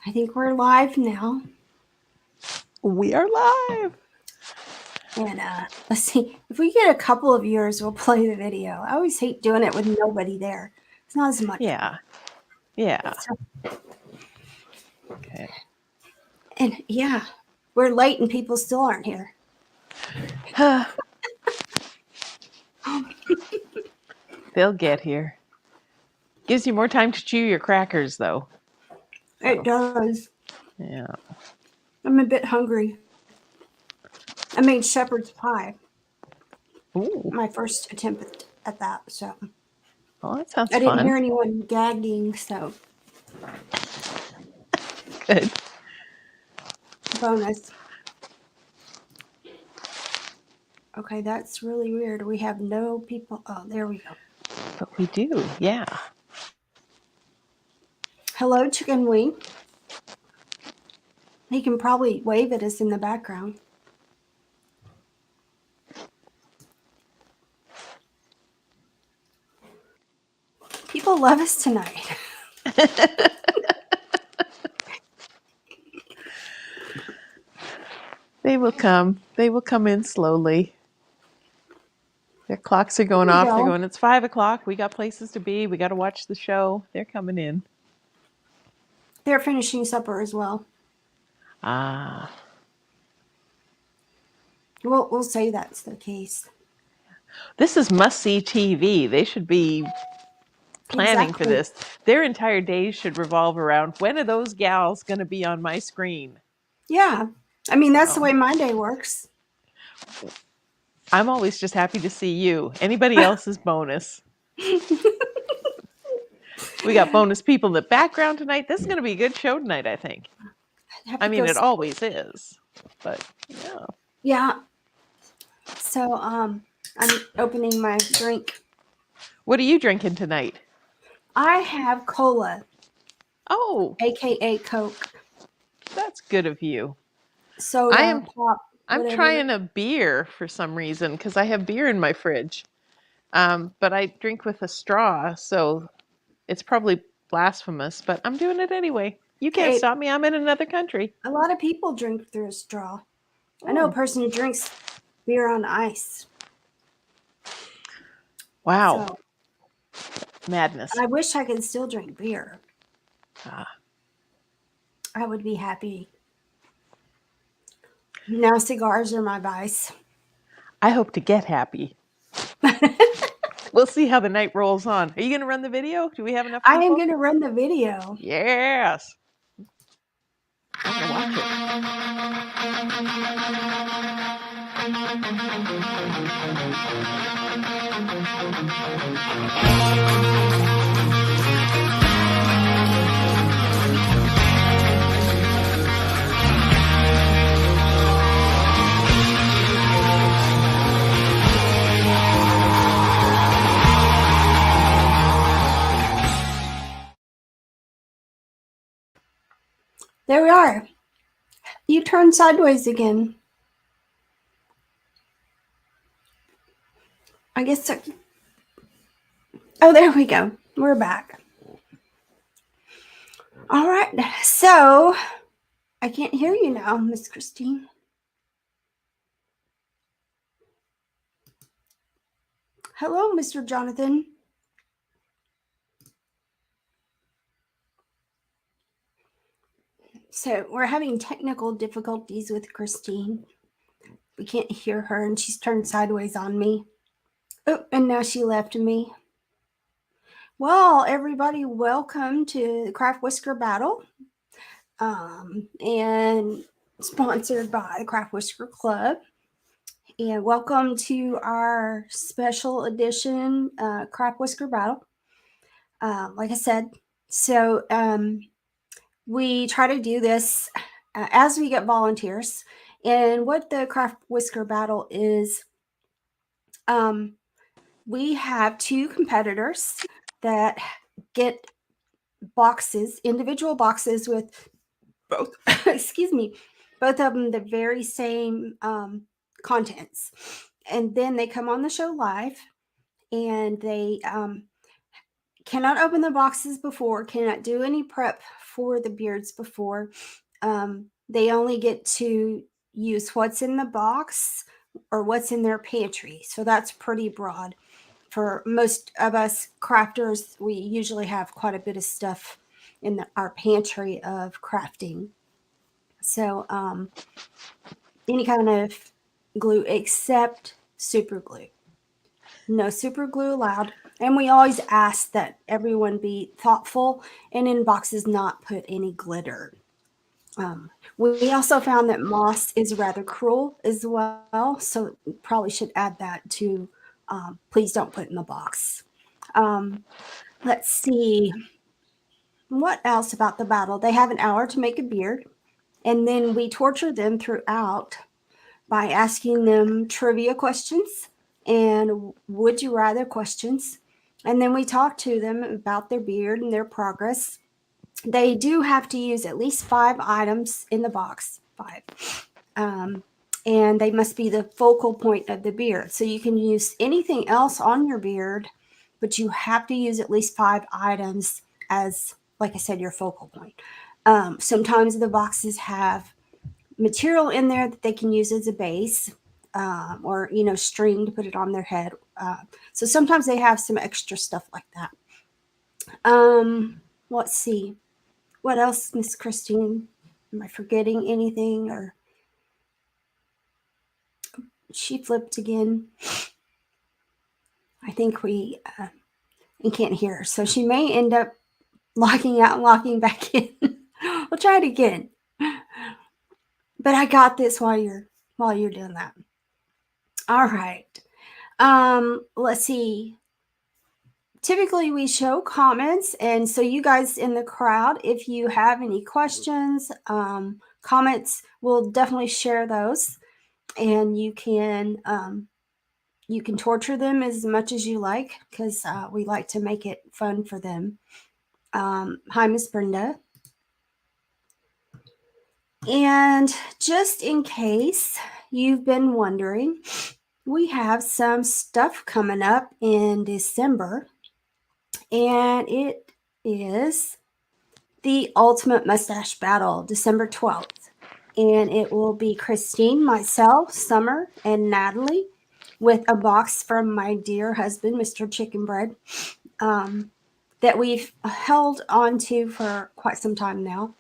I think we're live now. We are live. And let's see. If we get a couple of viewers, we'll play the video. I always hate doing it with nobody there. It's not as much Yeah. fun. Yeah. So, Okay. and yeah, we're late and people still aren't here. They'll get here. Gives you more time to chew your crackers, though. It does. Yeah. I'm a bit hungry. I made shepherd's pie. Ooh. My first attempt at that. So Well, that sounds I didn't fun. hear anyone gagging. So Good. bonus. Okay, that's really weird. We have no people. Oh, there we go. But we do. Yeah. Hello, chicken wing. He can probably wave at us in the background. People love us tonight. They will come. They will come in slowly. Their clocks are going off. They're going, it's 5 o'clock. We got places to be. We got to watch the show. They're coming in. They're finishing supper as well. Ah. We'll say that's the case. This is must-see TV. They should be planning for this. Their entire days should revolve around, when are those gals going to be on my screen? Yeah. I mean, that's the way my day works. I'm always just happy to see you. Anybody else is bonus. We got bonus people in the background tonight. This is going to be a good show tonight, I think. I mean, it always is. But, yeah. Yeah. So, I'm opening my drink. What are you drinking tonight? I have cola. Oh. AKA Coke. That's good of you. Soda, pop, I'm trying a beer for some reason because I have beer in my fridge. But I drink with a straw, so it's probably blasphemous, but I'm doing it anyway. You can't stop me. I'm in another country. A lot of people drink through a straw. I know a person who drinks beer on ice. Wow. So, madness. I wish I could still drink beer. I would be happy. Now cigars are my vice. I hope to get happy. We'll see how the night rolls on. Are you going to run the video? Do we have enough people? I am going to run the video. Yes. I'm going to watch it. There we are. You turn sideways again. I guess so. Oh, there we go. We're back. All right. So, I can't hear you now, Miss Christine. Hello, Mr. Jonathan. So we're having technical difficulties with Christine. We can't hear her, and she's turned sideways on me. Oh, and now she left me. Well, everybody, welcome to the Craft Whisker Battle, and sponsored by the Craft Whisker Club. And welcome to our special edition Craft Whisker Battle. Like I said, so we try to do this as we get volunteers. And what the Craft Whisker Battle is, we have two competitors that get boxes, individual boxes with both, both of them the very same contents. And then they come on the show live, and they cannot open the boxes before, cannot do any prep for the beards before. They only get to use what's in the box or what's in their pantry. So that's pretty broad. For most of us crafters, we usually have quite a bit of stuff in our pantry of crafting. So any kind of glue except super glue. No super glue allowed. And we always ask that everyone be thoughtful and in boxes not put any glitter. We also found that moss is rather cruel as well, so probably should add that to please don't put in the box. Um, let's see what else about the battle. They have an hour to make a beard, and then we torture them throughout by asking them trivia questions and would you rather questions. And then we talk to them about their beard and their progress. They do have to use at least 5 items in the box, 5. Um, and they must be the focal point of the beard. So you can use anything else on your beard, but you have to use at least 5 items as, like I said, your focal point. Sometimes the boxes have material in there that they can use as a base, or string to put it on their head. So sometimes they have some extra stuff like that. Let's see. What else, Miss Christine? Am I forgetting anything? Or she flipped again. I think we can't hear her. So she may end up locking out and locking back in. We'll try it again. But I got this while you're doing that. All right. Let's see. Typically we show comments, and so you guys in the crowd, if you have any questions, comments, we'll definitely share those, and you can torture them as much as you like, because we like to make it fun for them. Hi, Miss Brenda. And just in case you've been wondering, we have some stuff coming up in December, and it is the Ultimate Mustache Battle, December 12th. And it will be Christine, myself, Summer, and Natalie, with a box from my dear husband, Mr. Chicken Bread, that we've held on to for quite some time now.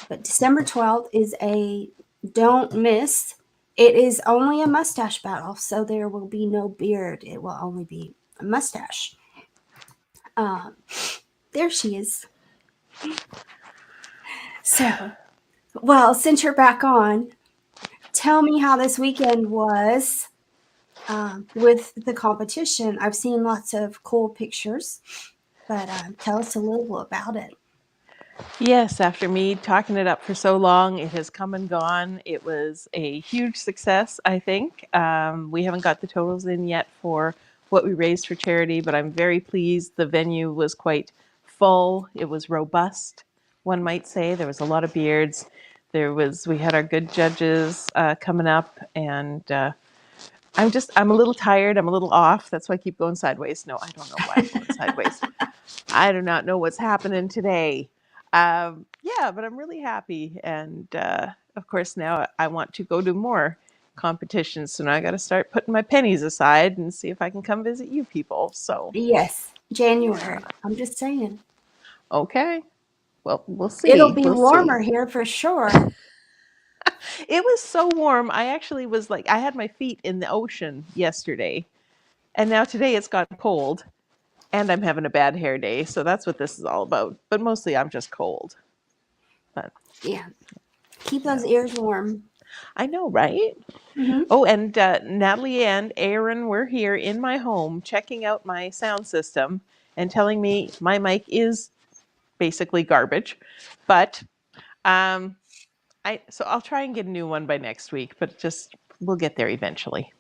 But December 12th is a don't miss. It is only a mustache battle, so there will be no beard. It will only be a mustache. There she is. So, well, since you're back on, tell me how this weekend was with the competition. I've seen lots of cool pictures, but tell us a little about it. Yes, after me talking it up for so long, it has come and gone. It was a huge success, I think. We haven't got the totals in yet for what we raised for charity, but I'm very pleased. The venue was quite full. It was robust, one might say. There was a lot of beards. We had our good judges coming up, and I'm a little tired. I'm a little off. That's why I keep going sideways. No, I don't know why I'm going sideways. I do not know what's happening today. Yeah, but I'm really happy. And of course, now I want to go to more competitions. So now I got to start putting my pennies aside and see if I can come visit you people. So, Yes, January. I'm just saying. okay. Well, we'll It'll see. be We'll see. warmer here for sure. It was so warm. I actually was like, I had my feet in the ocean yesterday. And now today it's gotten cold. And I'm having a bad hair day. So that's what this is all about. But mostly I'm just cold. But Yeah. Keep those ears warm. I know, right? Mm-hmm. Oh, and Natalie and Aaron were here in my home checking out my sound system and telling me my mic is basically garbage. But so I'll try and get a new one by next week, but just we'll get there eventually.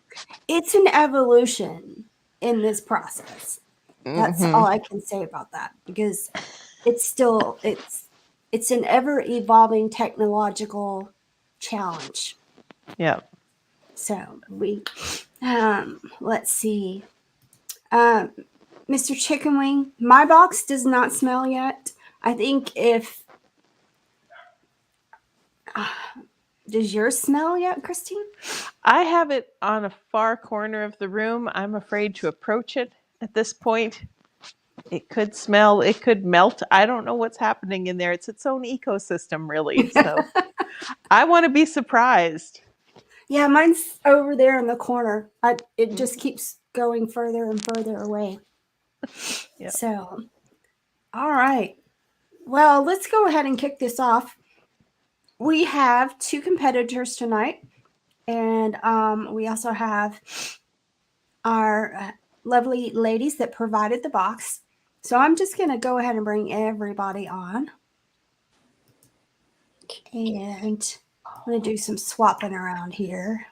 It's an evolution in this process. That's Mm-hmm. all I can say about that, because it's an ever evolving technological challenge. Yeah. So let's see. Um, Mr. Chicken Wing, my box does not smell yet. I think if does yours smell yet, Christine? I have it on a far corner of the room. I'm afraid to approach it at this point. It could smell, it could melt. I don't know what's happening in there. It's its own ecosystem, really. So I want to be surprised. Yeah, mine's over there in the corner. It Mm-hmm. just keeps going further and further away. Yep. So, all right. Well, let's go ahead and kick this off. We have two competitors tonight, and we also have our lovely ladies that provided the box. So I'm just going to go ahead and bring everybody on. And I'm going to do some swapping around here.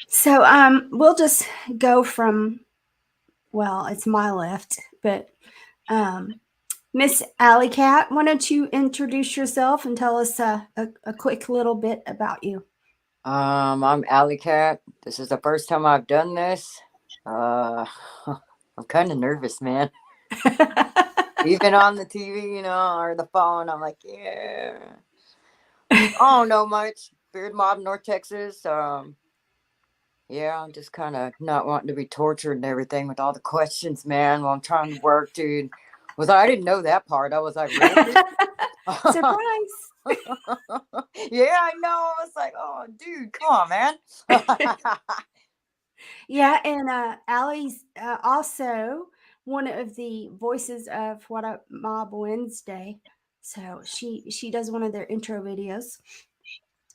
So we'll just go from, well, it's my left, but Miss Alley Cat, why don't you introduce yourself and tell us a quick little bit about you? I'm Alley Cat. This is the first time I've done this. I'm kind of nervous, man. Even on the TV, or the phone, I'm like, yeah. I don't know much. Beard Mob, North Texas. Yeah, I'm just kind of not wanting to be tortured and everything with all the questions, man, while I'm trying to work, dude. I didn't know that part. I was like, really? Surprise. Yeah, I know. I was like, oh, dude, come on, man. Yeah, and Allie's also one of the voices of What Up Mob Wednesday. So she does one of their intro videos.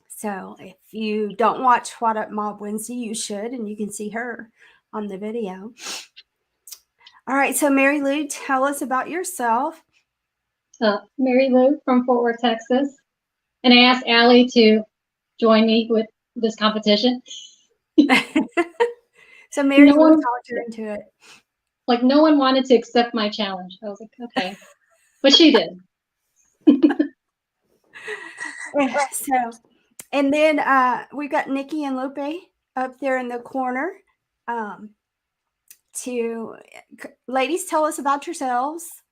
So if you don't watch What Up Mob Wednesday, you should, and you can see her on the video. All right, so Marylu, tell us about yourself. Marylu from Fort Worth, Texas. And I asked Allie to join me with this competition. So Marylu talked her into it. Like, no one wanted to accept my challenge. I was like, okay. But she did. So, and then we've got Nikki and Lupe up there in the corner. Ladies, tell us about yourselves.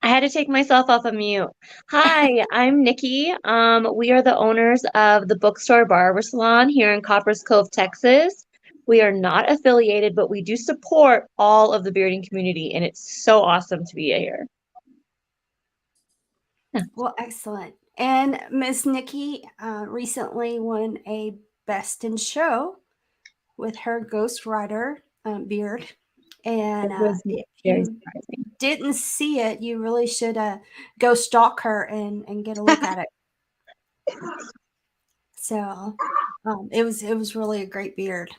I had to take myself off of mute. Hi, I'm Nikki. We are the owners of the Bookstore Barber Salon here in Coppers Cove, Texas. We are not affiliated, but we do support all of the bearding community, and it's so awesome to be here. Well, excellent. And Miss Nikki recently won a Best in Show with her Ghost Rider beard. And if you didn't see it, you really should go stalk her and get a look at it. So it was really a great beard.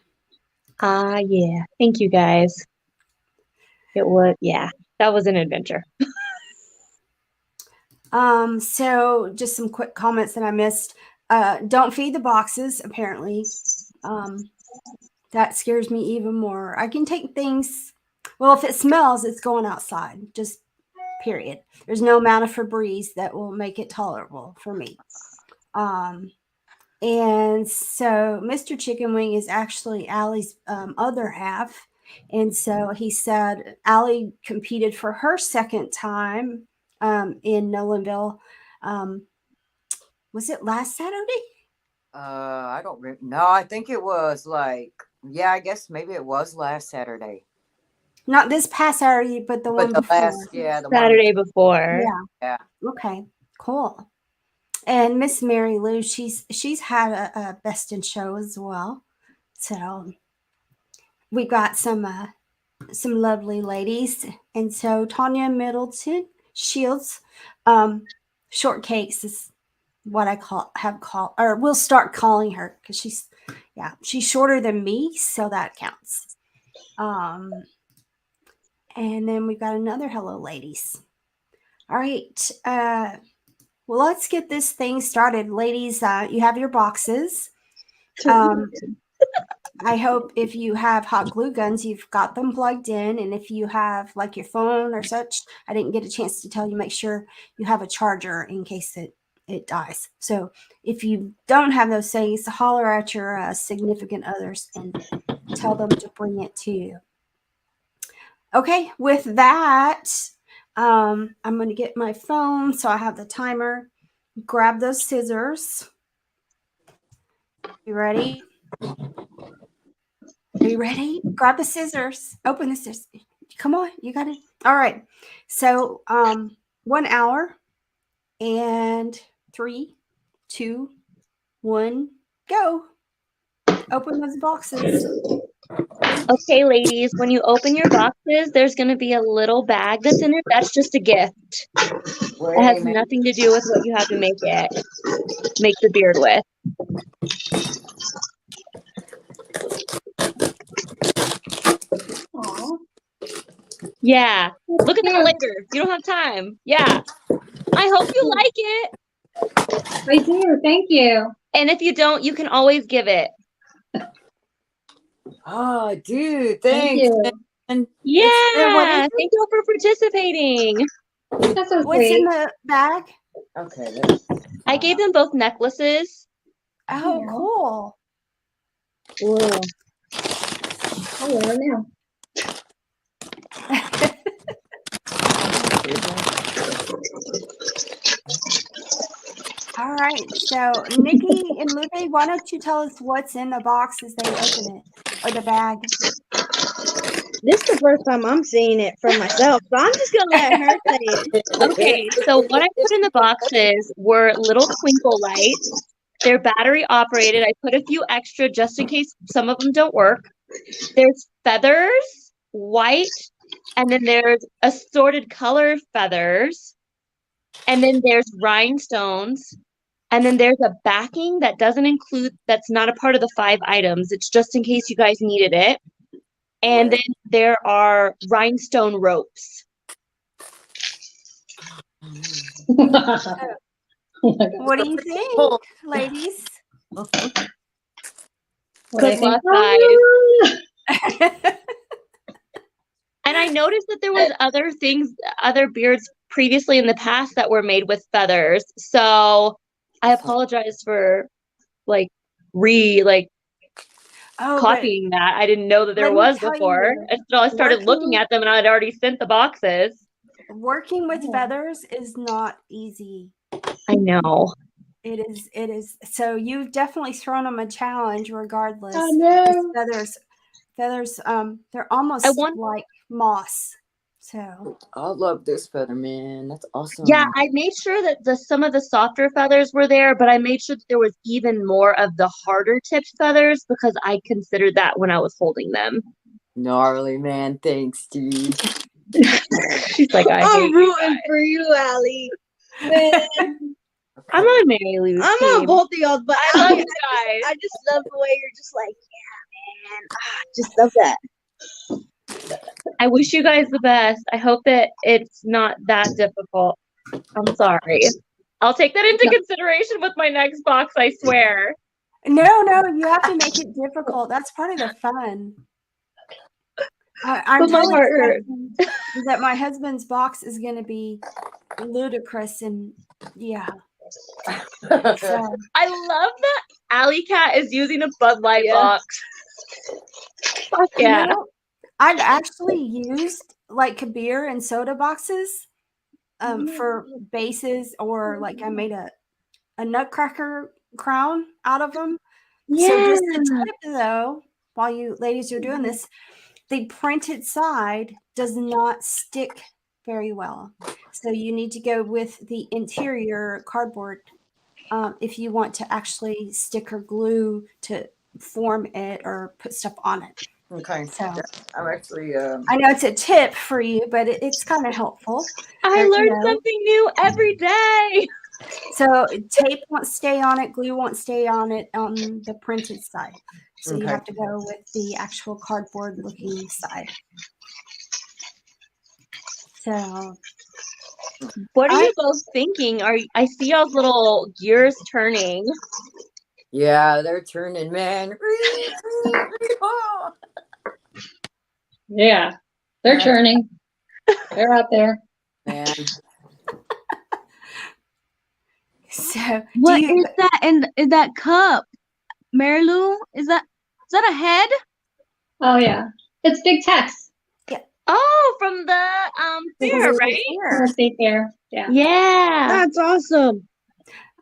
Yeah. Thank you, guys. That was an adventure. So just some quick comments that I missed. Don't feed the boxes, apparently. That scares me even more. I can take things, well, if it smells, it's going outside, just period. There's no amount of Febreze that will make it tolerable for me. And so Mr. Chicken Wing is actually Allie's other half. And so he said Allie competed for her second time in Nolanville. Was it last Saturday? I don't know. I think it was I guess maybe it was last Saturday. Not this past Saturday, but the one before. The Saturday before. Yeah. Okay, cool. And Miss Marylu, she's had a Best in Show as well. So we got some lovely ladies. And so Tanya Middleton Shields, Shortcakes is what I we'll start calling her because she's shorter than me, so that counts. And then we've got another hello ladies. All right. Well, let's get this thing started. Ladies, you have your boxes. I hope if you have hot glue guns, you've got them plugged in. And if you have your phone or such, I didn't get a chance to tell you, make sure you have a charger in case it it dies. So if you don't have those things, holler at your significant others and tell them to bring it to you. Okay, with that, I'm going to get my phone so I have the timer. Grab those scissors. You ready? Are you ready? Grab the scissors. Open the scissors. Come on, you got it. All right. So 1 hour and 3, 2, 1, go. Open those boxes. Okay, ladies, when you open your boxes, there's going to be a little bag that's in it. That's just a gift. It has nothing to do with what you have to make the beard with. Aw. Yeah. Look at that later. You don't have time. Yeah. I hope you like it. I do. Thank you. And if you don't, you can always give it. Oh, dude, Thank thanks. you. And Yeah. Thank you for participating. That's so What's in sweet. the bag? okay. I gave them both necklaces. Oh, Yeah. cool. Whoa. I'll wear it now. All right. So, Nikki and Lupe, why don't you tell us what's in the box as they open it or the bag? This is the first time I'm seeing it for myself, so I'm just gonna let her say it. Okay, so what I put in the boxes were little twinkle lights. They're battery operated. I put a few extra just in case some of them don't work. There's feathers, white, and then there's assorted color feathers. And then there's rhinestones. And then there's a backing that doesn't include, that's not a part of the 5 items. It's just in case you guys needed it. And then there are rhinestone ropes. Oh my God. What do you think, ladies? What do Good I think? luck, guys. And I noticed that there was other beards previously in the past that were made with feathers. So I apologize for Oh, but copying that. I didn't know that there let me was tell before. you, Until I started looking at them and I'd already sent the boxes. working with Oh. feathers is not easy. I know. It is. So you've definitely thrown them a challenge regardless. I know. Feathers, they're almost like moss. So I love this feather, man. That's awesome. Yeah, I made sure that some of the softer feathers were there, but I made sure that there was even more of the harder tipped feathers because I considered that when I was holding them. Gnarly, man. Thanks, dude. She's like, I'm rooting for you, Allie. Man, I'm on Marylu's I'm team. on both of y'all, but I love I you guys. I just love the way you're just like, yeah, man. Just love that. I wish you guys the best. I hope that it's not that difficult. I'm sorry. I'll take that into consideration with my next box, I swear. no, you have to make it difficult. That's part of the fun. I'm But my totally heart hurts. excited that my husband's box is going to be ludicrous and yeah. So I love that Alley Cat is using a Bud Light box. Fuck yeah. you know, I've actually used like beer and soda boxes for bases, or like I made a nutcracker crown out of them. So just a tip though, while you ladies are doing this, the printed side does not stick very well. So you need to go with the interior cardboard if you want to actually stick or glue to form it or put stuff on it. Okay. So I'm actually. I know it's a tip for you, but it's kind of helpful. I But, learn something new every day. So tape won't stay on it, glue won't stay on it on the printed side. So you Okay. have to go with the actual cardboard looking side. So What are you both thinking? I see y'all's little gears turning. Yeah, they're turning, man. Yeah. They're churning. They're out there. Man. So, What is that in that cup? Marylu? Is that a head? Oh yeah, it's Big Tex. Oh, from the fair, right? From the state fair. Yeah. Yeah. That's awesome.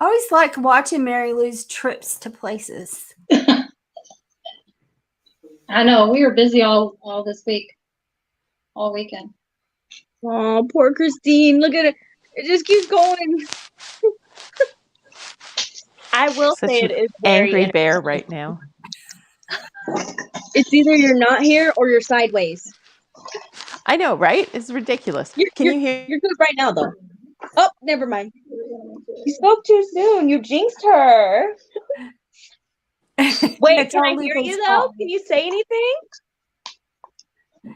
I always like watching Marylu's trips to places. I know we were busy all this week, all weekend. Oh, poor Christine. Look at it. It just keeps going. I will Such say an it is very angry bear right now. It's either you're not here or you're sideways. I know, right? It's ridiculous. Can you hear? You're good right now, though. Oh, never mind. You spoke too soon. You jinxed her. Wait, It's can I all hear Lupe's you though? fault. Can you say anything?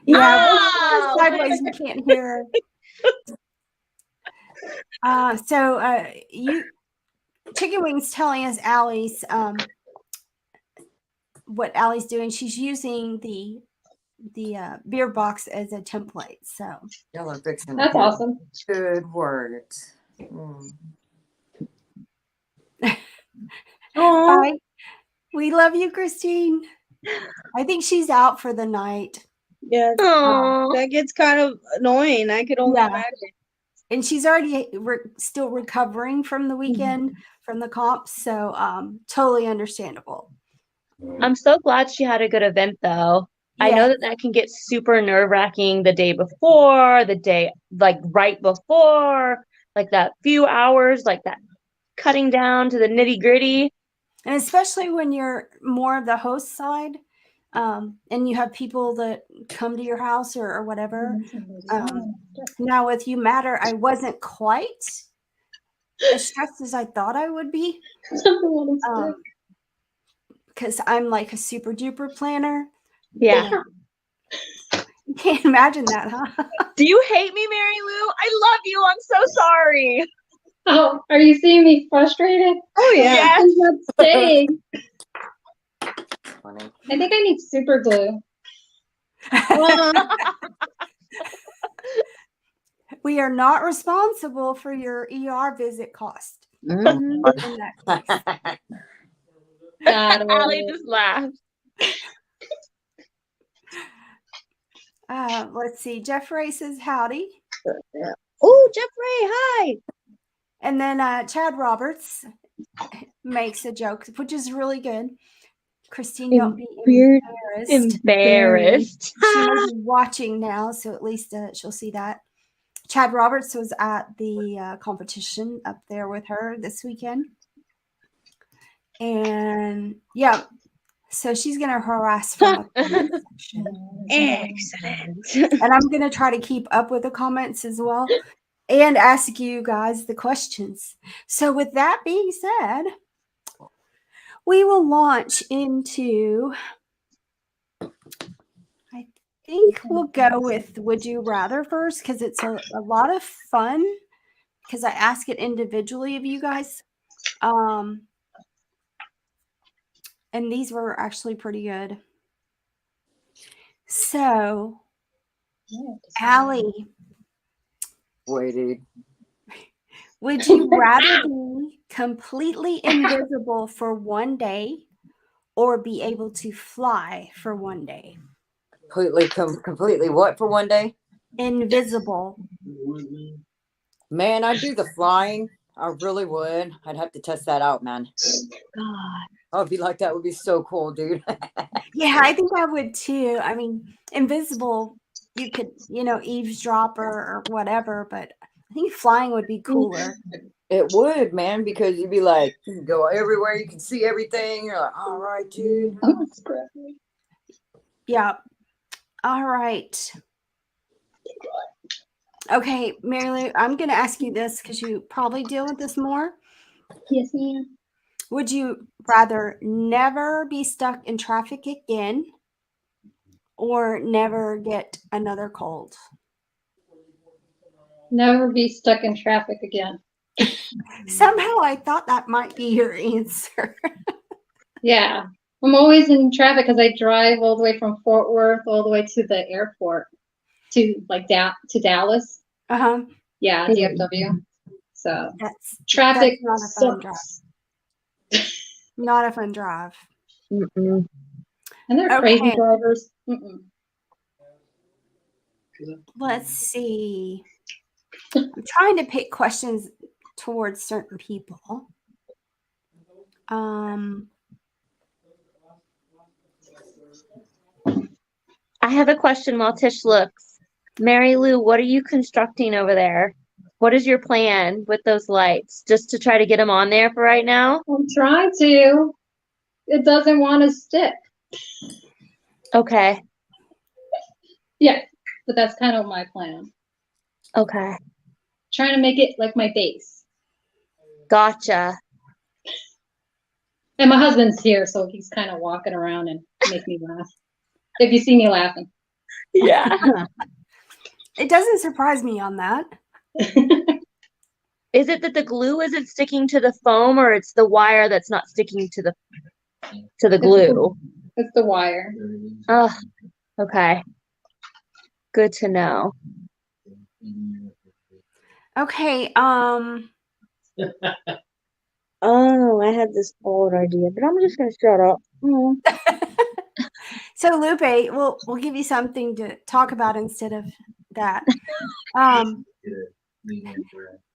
Yeah, Oh! we're sideways. You can't hear. You Chicken Wings telling us Allie's what Allie's doing. She's using the beer box as a template. So Y'all are fixing That's awesome. good words. Mm. Oh, bye. We love you, Christine. I think she's out for the night. yeah. Aw. That gets kind of annoying. I could only Yeah. imagine. And she's already still recovering from the weekend from the comps, so totally understandable. I'm so glad she had a good event though. I know Yeah, that can get super nerve-wracking the day before, the day like right before, like that few hours, like that cutting down to the nitty-gritty. and especially when you're more of the host side, and you have people that come to your house or whatever. Now with You Matter, I wasn't quite as stressed as I thought I would be, because I'm like a super duper planner. Yeah. You can't imagine that, huh? Do you hate me, Mary Lou? I love you. I'm so sorry. Oh, are you seeing me frustrated? Oh, yeah. Yes. I'm not staying. Funny. I think I need super glue. We are not responsible for your ER visit cost. Mm. In that case. God, Allie just laughed. Let's see. Jeff Ray says howdy. Oh, Jeffrey, hi. And then Chad Roberts makes a joke, which is really good. Christine, don't be embarrassed. Embarrassed. She may be watching now, so at least she'll see that. Chad Roberts was at the competition up there with her this weekend. And yeah, so she's going to harass from the comment section. Excellent. And I'm going to try to keep up with the comments as well and ask you guys the questions. So with that being said, we will launch into, I think we'll go with Would You Rather first, because it's a lot of fun, because I ask it individually of you guys. And these were actually pretty good. So, Allie, Waited. would you rather be completely invisible for one day or be able to fly for one day? Completely what for one day? Invisible. Man, I'd do the flying. I really would. I'd have to test that out, man. God. I'd be like, that would be so cool, dude. Yeah, I think I would too. I mean, invisible, you could, eavesdrop or whatever, but I think flying would be cooler. It would, man, because you'd be like, you can go everywhere, you can see everything. You're like, all right, dude. Yeah. All right. Okay, Marylu, I'm going to ask you this because you probably deal with this more. Yes, ma'am. Would you rather never be stuck in traffic again or never get another cold? Never be stuck in traffic again. Somehow I thought that might be your answer. Yeah. I'm always in traffic because I drive all the way from Fort Worth all the way to the airport to like to Dallas. Uh-huh. Yeah, DFW. So That's traffic not a fun drive. sucks. Not a fun drive. Mm-mm. And they're crazy Okay. drivers. Mm-mm. Let's see. I'm trying to pick questions towards certain people. I have a question while Tish looks. Marylu, what are you constructing over there? What is your plan with those lights? Just to try to get them on there for right now? I'm trying to. It doesn't want to stick. Okay. Yeah, but that's kind of my plan. Okay. Trying to make it like my base. Gotcha. And my husband's here, so he's kind of walking around and make me laugh. If you see me laughing. Yeah. It doesn't surprise me on that. Is it that the glue isn't sticking to the foam, or it's the wire that's not sticking to the glue? It's the wire. Oh, okay. Good to know. Okay. Oh, I had this old idea, but I'm just gonna shut up. So Lupe, we'll give you something to talk about instead of that.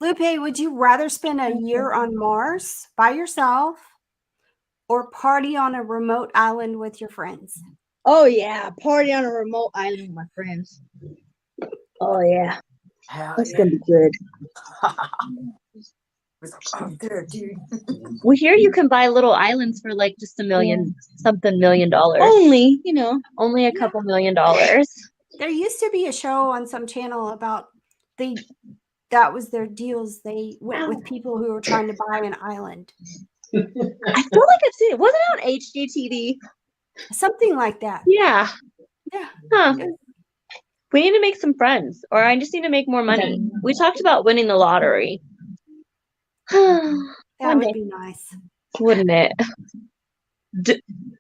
Lupe, would you rather spend a year on Mars by yourself or party on a remote island with your friends? Oh yeah, party on a remote island with my friends. Oh yeah, Hell that's yeah. gonna be good. Out there, dude. We hear you can buy little islands for like just $1 million dollars. Only, Only a couple $1 million. There used to be a show on some channel about that was their deals. They went with people who were trying to buy an island. I feel like I've seen it. Wasn't it on HGTV? Something like that. Yeah. Yeah. Huh. We need to make some friends, or I just need to make more money. We talked about winning the lottery. That One would day. be nice. Wouldn't it?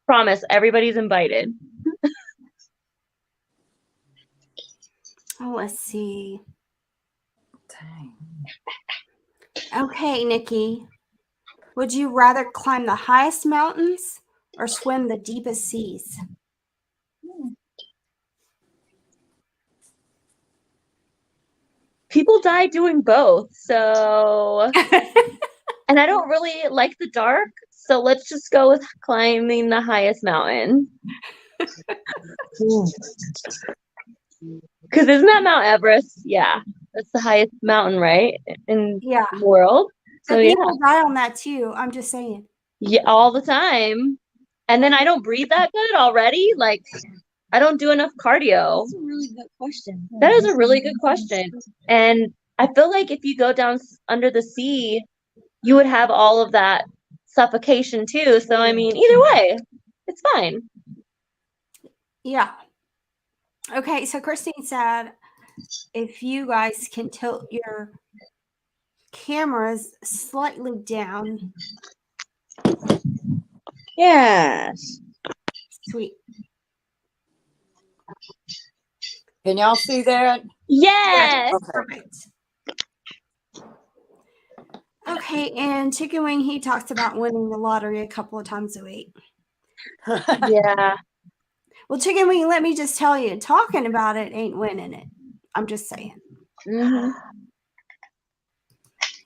Promise, everybody's invited. Oh, let's see. Dang. Okay, Nikki. Would you rather climb the highest mountains or swim the deepest seas? People die doing both, so and I don't really like the dark, so let's just go with climbing the highest mountain. Because isn't that Mount Everest? Yeah, that's the highest mountain, right, in Yeah. the world. So So yeah, people die on that too. I'm just saying. yeah, all the time. And then I don't breathe that good already. Like, I don't do enough cardio. That's a really good question. That is a really good question. And I feel like if you go down under the sea, you would have all of that suffocation too. So, I mean, either way, it's fine. Yeah. Okay, so Christine said if you guys can tilt your cameras slightly down. Yes. Sweet. Can y'all see that? Yes. Okay. Perfect. Okay, and Chicken Wing, he talks about winning the lottery a couple of times a week. Yeah. Well, Chicken Wing, let me just tell you, talking about it ain't winning it. I'm just saying. Mm-hmm.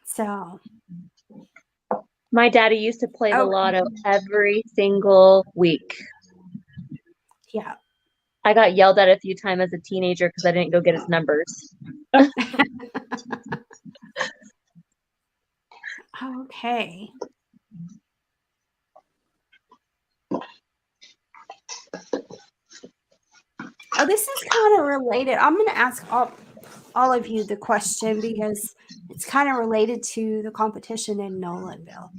So. My daddy used to play the lotto every single week. Yeah. I got yelled at a few times as a teenager because I didn't go get his numbers. Okay. Oh, this is kind of related. I'm going to ask all of you the question because it's kind of related to the competition in Nolanville.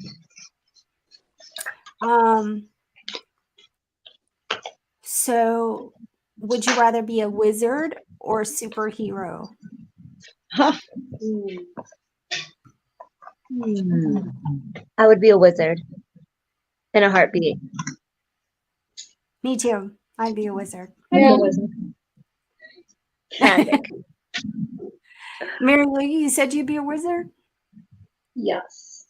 So would you rather be a wizard or a superhero? I would be a wizard in a heartbeat. Me too. I'd be a wizard. Yeah. Magic. Marylu, you said you'd be a wizard? Yes.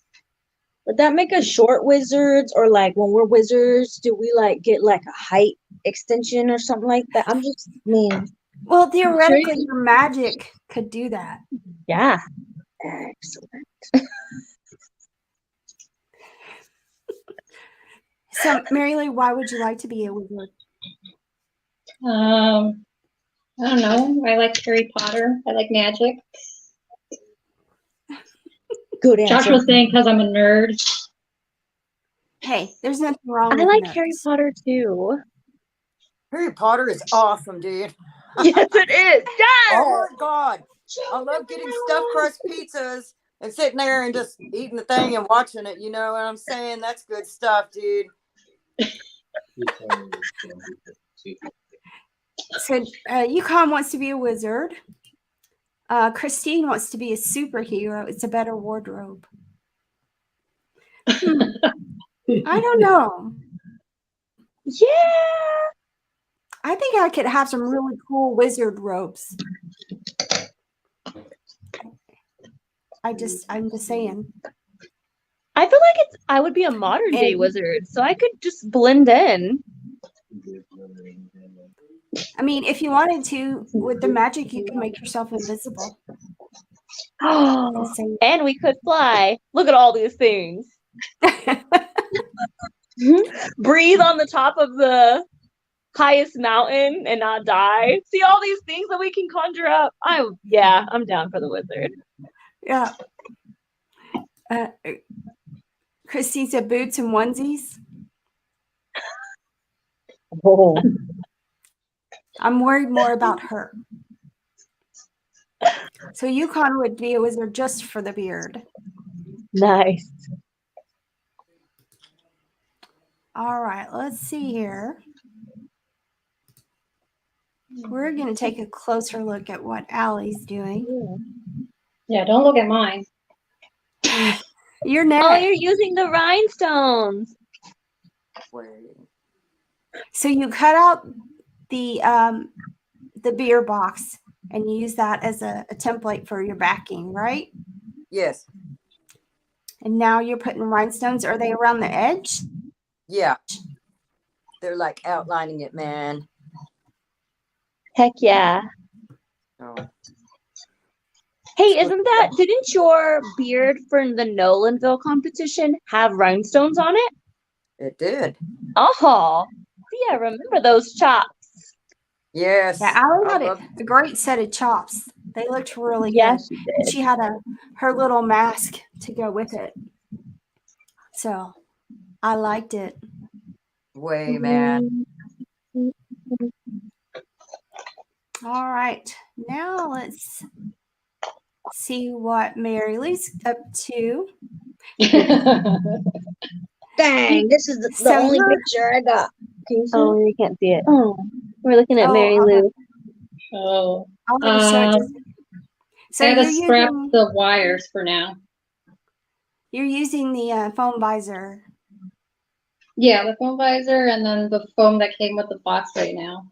Would that make us short wizards, or like when we're wizards, do we like get like a height extension or something like that? I mean, Well, theoretically, your magic could do that. Yeah. excellent. So, Marylu, why would you like to be a wizard? I don't know. I like Harry Potter. I like magic. Good Josh answer. was saying because I'm a nerd. Hey, there's nothing wrong I with like nerds. Harry Potter too. Harry Potter is awesome, dude. Yes, it is. Yes. Oh my god. I love getting stuffed crust pizzas and sitting there and just eating the thing and watching it. You know what I'm saying? That's good stuff, dude. So, Yukon wants to be a wizard. Christine wants to be a superhero. It's a better wardrobe. I don't know. Yeah. I think I could have some really cool wizard robes. I'm just saying. I feel like I would be a modern day wizard, so I could just blend in. I mean, if you wanted to, with the magic, you can make yourself invisible. And we could fly. Look at all these things. Breathe on the top of the highest mountain and not die. See all these things that we can conjure up. I'm down for the wizard. Yeah. Christine said boots and onesies. Oh. I'm worried more about her. So Yukon would be a wizard just for the beard. Nice. All right, let's see here. We're going to take a closer look at what Allie's doing. Yeah, don't look at mine. You're Oh, next. you're using the rhinestones. So you cut out the beer box and you use that as a template for your backing, right? Yes. And now you're putting rhinestones. Are they around the edge? Yeah. They're like outlining it, man. Heck yeah. Oh. Hey, didn't your beard for the Nolanville competition have rhinestones on it? It did. Oh, yeah, remember those chops. Yes. Yeah, Allie had a great set of chops. They looked really good. She did. She had her little mask to go with it. So I liked it. Way, man. All right. Now let's see what Marylu's up to. Dang, this is the only picture I got. Can you see it? You can't see it. Oh, we're looking at Marylu. Oh. So I had to scrap the wires for now. You're using the foam visor. Yeah, the foam visor and then the foam that came with the box right now.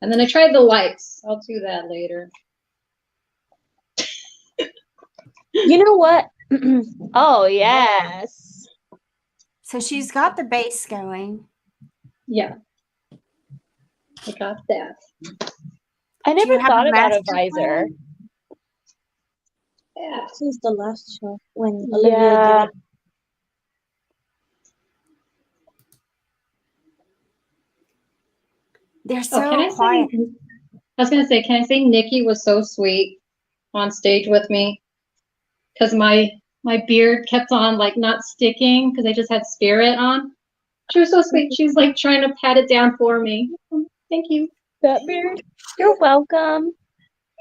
And then I tried the lights. I'll do that later. You know what? Oh, yes. So she's got the base going. Yeah. I got that. I never thought about a visor. Yeah. Since the last show when Olivia did it. They're so quiet. I was gonna say, can I say Nikki was so sweet on stage with me? Because my beard kept on like not sticking because I just had Spirit on. She was so sweet. She's like trying to pat it down for me. Thank you. That beard. You're welcome.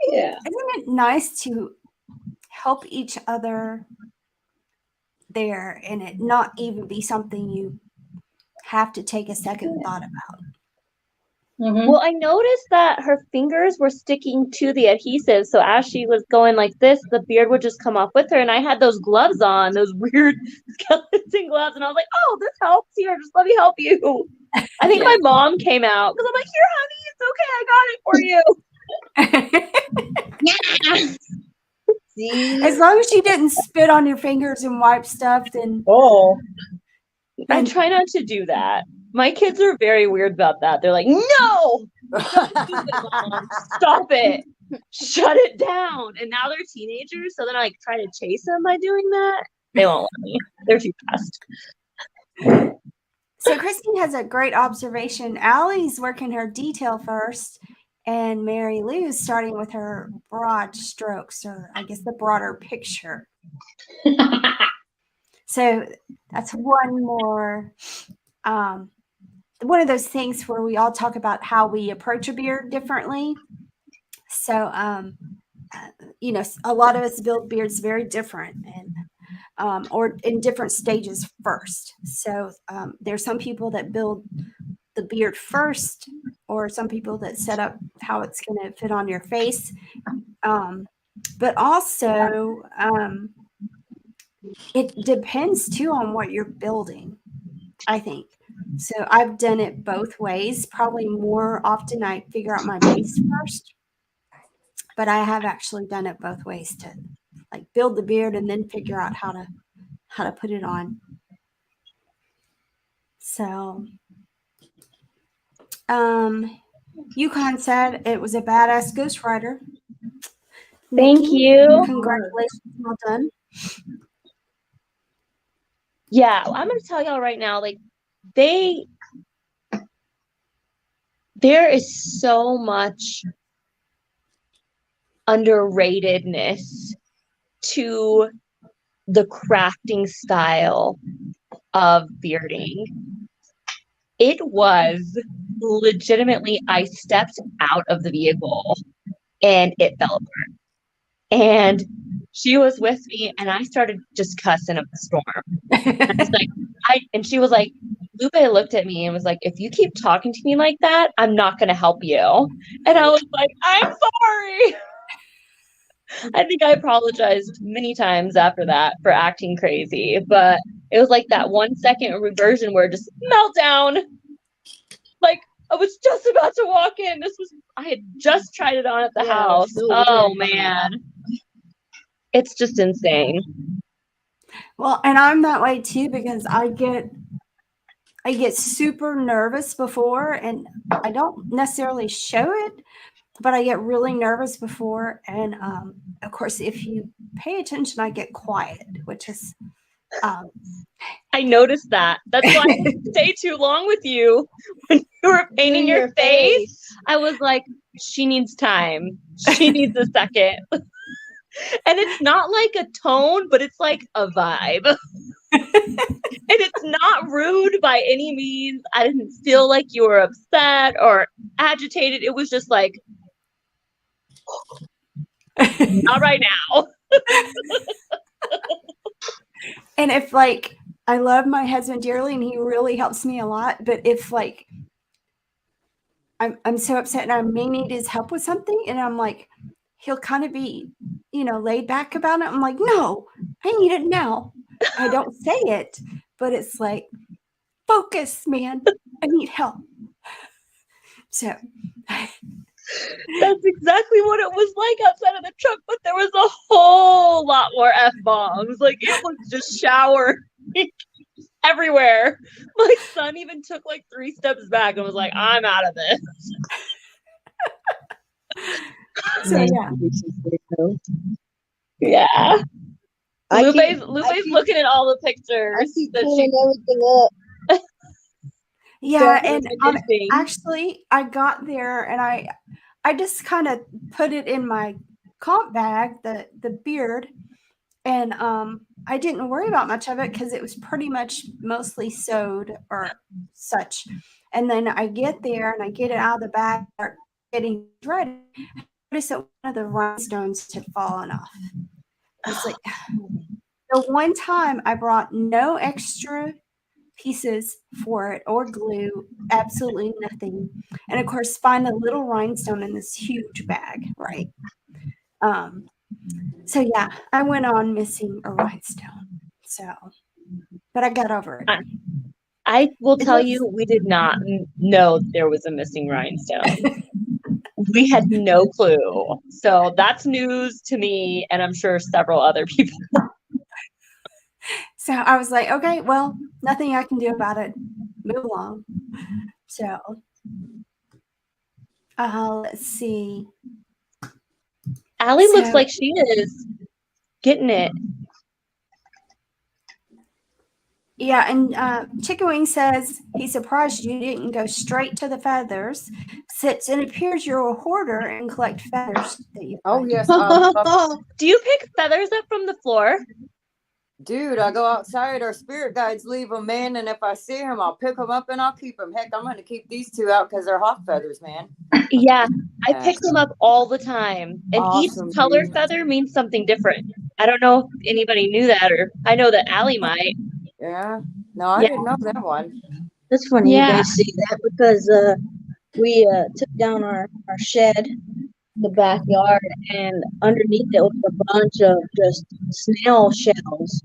Yeah. Isn't it nice to help each other there and it not even be something you have to take a second thought about? Mm-hmm. Well, I noticed that her fingers were sticking to the adhesive. So as she was going like this, the beard would just come off with her. And I had those gloves on, those weird skeleton gloves. And I was like, oh, this helps here. Just let me help you. I think my mom came out because I'm like, here, honey, it's okay. I got it for you. See? As long as you didn't spit on your fingers and wipe stuff, then Oh. I And- try not to do that. My kids are very weird about that. They're like, no, don't do it, Mom. Stop it. Shut it down. And now they're teenagers, so then I like try to chase them by doing that. They won't let me. They're too fast. so Christine has a great observation. Allie's working her detail first, and Marylu's starting with her broad strokes, or I guess the broader picture. So that's one more, one of those things where we all talk about how we approach a beard differently. So, a lot of us build beards very different, and or in different stages first. So there's some people that build the beard first, or some people that set up how it's going to fit on your face. But also, it depends too on what you're building, I think. So I've done it both ways. Probably more often I figure out my base first, but I have actually done it both ways to like build the beard and then figure out how to put it on. So Yukon said it was a badass ghostwriter. Thank Nikki, you. Congratulations, well done. Yeah, I'm gonna tell y'all right now, like there is so much underratedness to the crafting style of bearding. It was legitimately, I stepped out of the vehicle and it fell apart. And she was with me and I started just cussing up a storm. I was like, and she was like, Lupe looked at me and was like, if you keep talking to me like that, I'm not going to help you. And I was like, I'm sorry. I think I apologized many times after that for acting crazy, but it was like that 1 second reversion where just meltdown. Like I was just about to walk in. I had just tried it on at the house. So Oh weird. man. It's just insane. Well, and I'm that way too because I get super nervous before, and I don't necessarily show it, but I get really nervous before. And of course, if you pay attention, I get quiet, which is I noticed that. That's why I didn't stay too long with you when you were painting your face. I was like, she needs time. She needs a second. And it's not like a tone, but it's like a vibe. And it's not rude by any means. I didn't feel like you were upset or agitated. It was just like, not right now. and if like I love my husband dearly and he really helps me a lot, but if like I'm so upset and I may need his help with something and I'm like, he'll kind of be, laid back about it. I'm like, no, I need it now. I don't say it, but it's like, focus, man. I need help. So That's exactly what it was like outside of the truck, but there was a whole lot more F-bombs. Like it was just shower everywhere. My son even took like 3 steps back and was like, I'm out of this. So yeah. Yeah. I Lupe's keep- looking at all the pictures. I keep that pulling everything up. Yeah, So and interesting. actually I got there and I just kind of put it in my comp bag, the beard, and I didn't worry about much of it because it was pretty much mostly sewed or such. And then I get there and I get it out of the bag, start getting ready. I noticed that one of the rhinestones had fallen off. It's like the one time I brought no extra pieces for it or glue, absolutely nothing. And of course, find a little rhinestone in this huge bag, right? So yeah, I went on missing a rhinestone. So, but I got over it. I will tell you, we did not know there was a missing rhinestone. We had no clue. So that's news to me, and I'm sure several other people. So I was like, okay, well, nothing I can do about it. Move along. So let's see. Allie looks So- like she is getting it. Yeah, and Chicken Wing says he's surprised you didn't go straight to the feathers, since it appears you're a hoarder and collect feathers that you Oh find. yes, Do you pick feathers up from the floor? dude. I go outside. Our spirit guides leave them, man. And if I see them, I'll pick them up and I'll keep them. Heck, I'm going to keep these two out because they're hawk feathers, man. Yeah, I Yeah. pick them up all the time. And Awesome, each color dude. feather means something different. I don't know if anybody knew that, or I know that Allie might. Yeah. No, I Yeah. didn't know that one. That's funny Yeah. you guys see that because we took down our shed in the backyard, and underneath it was a bunch of just snail shells.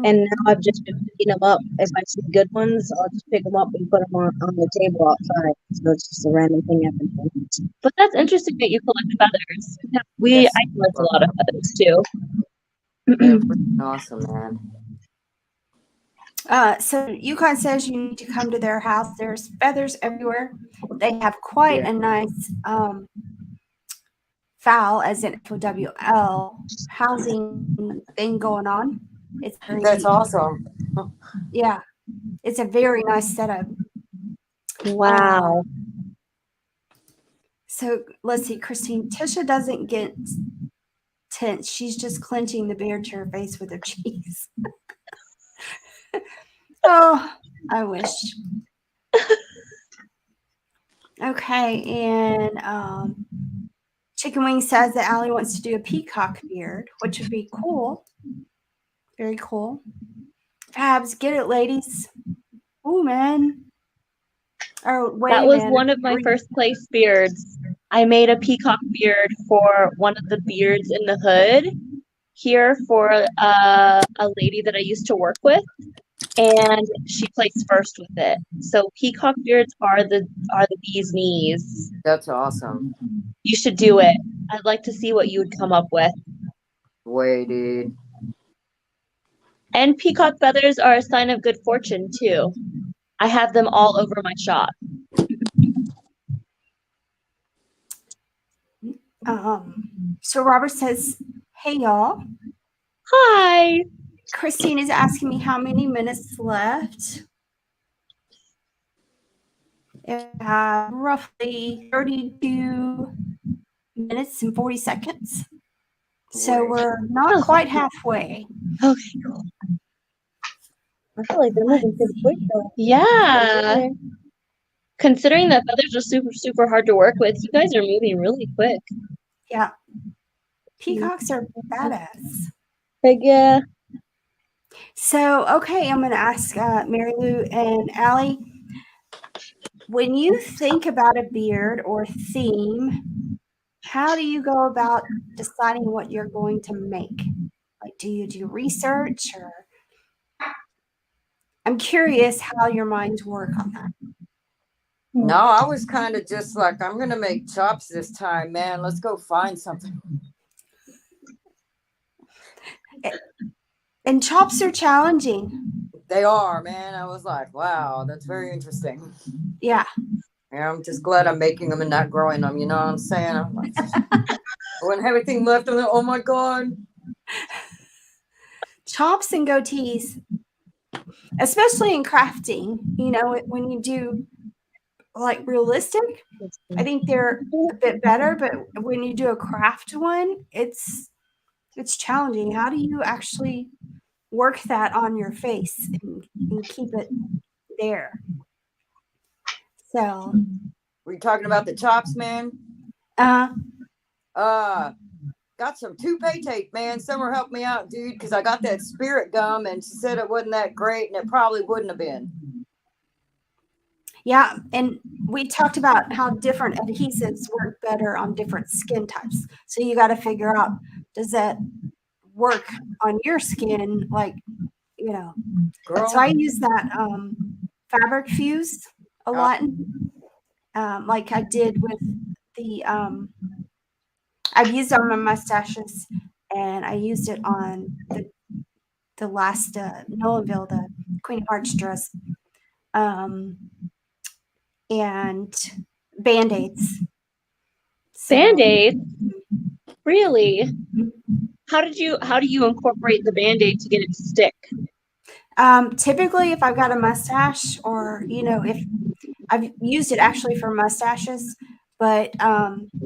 And now I've just been picking them up. If I see good ones, I'll just pick them up and put them on the table outside. So it's just a random thing I've been doing. But that's interesting that you collect feathers. Yes. I collect a lot of feathers too. They're freaking awesome, man. So Yukon says you need to come to their house. There's feathers everywhere. They have quite a nice fowl, as in FOWL, housing thing going on. It's very That's neat. awesome. Yeah, it's a very nice setup. Wow. So let's see, Christine. Tisha doesn't get tense. She's just clenching the beard to her face with her cheeks. Oh, I wish. Okay, and Chicken Wing says that Allie wants to do a peacock beard, which would be cool. Very cool. Fabs, get it, ladies. Ooh, man. Oh, wait That a was minute. one of my first place beards. I made a peacock beard for one of the beards in the hood here for a lady that I used to work with, and she placed first with it. So peacock beards are the bee's knees. That's awesome. You should do it. I'd like to see what you would come up with. Way, dude. And peacock feathers are a sign of good fortune too. I have them all over my shop. So Robert says, hey, y'all. Hi. Christine is asking me how many minutes left. Roughly 32 minutes and 40 seconds. So we're not quite halfway. Okay, cool. I feel like they're moving pretty quick though. Yeah. Considering that feathers are super, super hard to work with, you guys are moving really quick. Yeah. Peacocks are badass. Heck yeah. So, okay, I'm going to ask Marylu and Allie, when you think about a beard or theme, how do you go about deciding what you're going to make? Like, do you do research, or I'm curious how your minds work on that. No, I was kind of just like, I'm going to make chops this time, man. Let's go find something. And chops are challenging. They are, man. I was like, wow, that's very interesting. Yeah. Yeah, I'm just glad I'm making them and not growing them. You know what I'm saying? I'm like, I wouldn't have anything left. I'm like, oh my God. Chops and goatees, especially in crafting, you know, when you do like realistic, I think they're a bit better, but when you do a craft one, it's challenging. How do you actually work that on your face and keep it there? So, Were you talking about the chops, man? Got some toupee tape, man. Summer helped me out, dude, because I got that spirit gum and she said it wasn't that great and it probably wouldn't have been. yeah, and we talked about how different adhesives work better on different skin types. So you got to figure out, does that work on your skin? Like, you know, Girl. so I use that fabric fuse a lot, like I did with the I've used it on my mustaches, and I used it on the last Nolanville, the Queen of Hearts dress, and Band-Aids. So, Band-Aid? Really? How do you incorporate the Band-Aid to get it to stick? typically, if I've got a mustache, or if I've used it actually for mustaches, but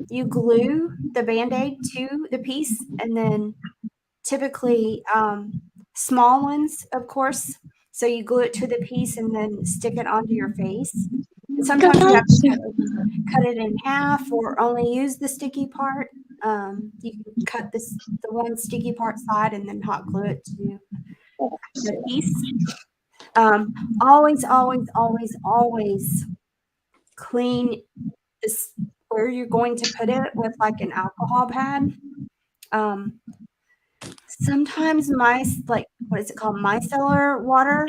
you glue the Band-Aid to the piece, and then typically small ones, of course. So you glue it to the piece and then stick it onto your face. And sometimes you have to cut it in half or only use the sticky part. You can cut the one sticky part side and then hot glue it to the piece. Always, always, always, always clean this where you're going to put it with like an alcohol pad. Sometimes what is it called? Micellar water,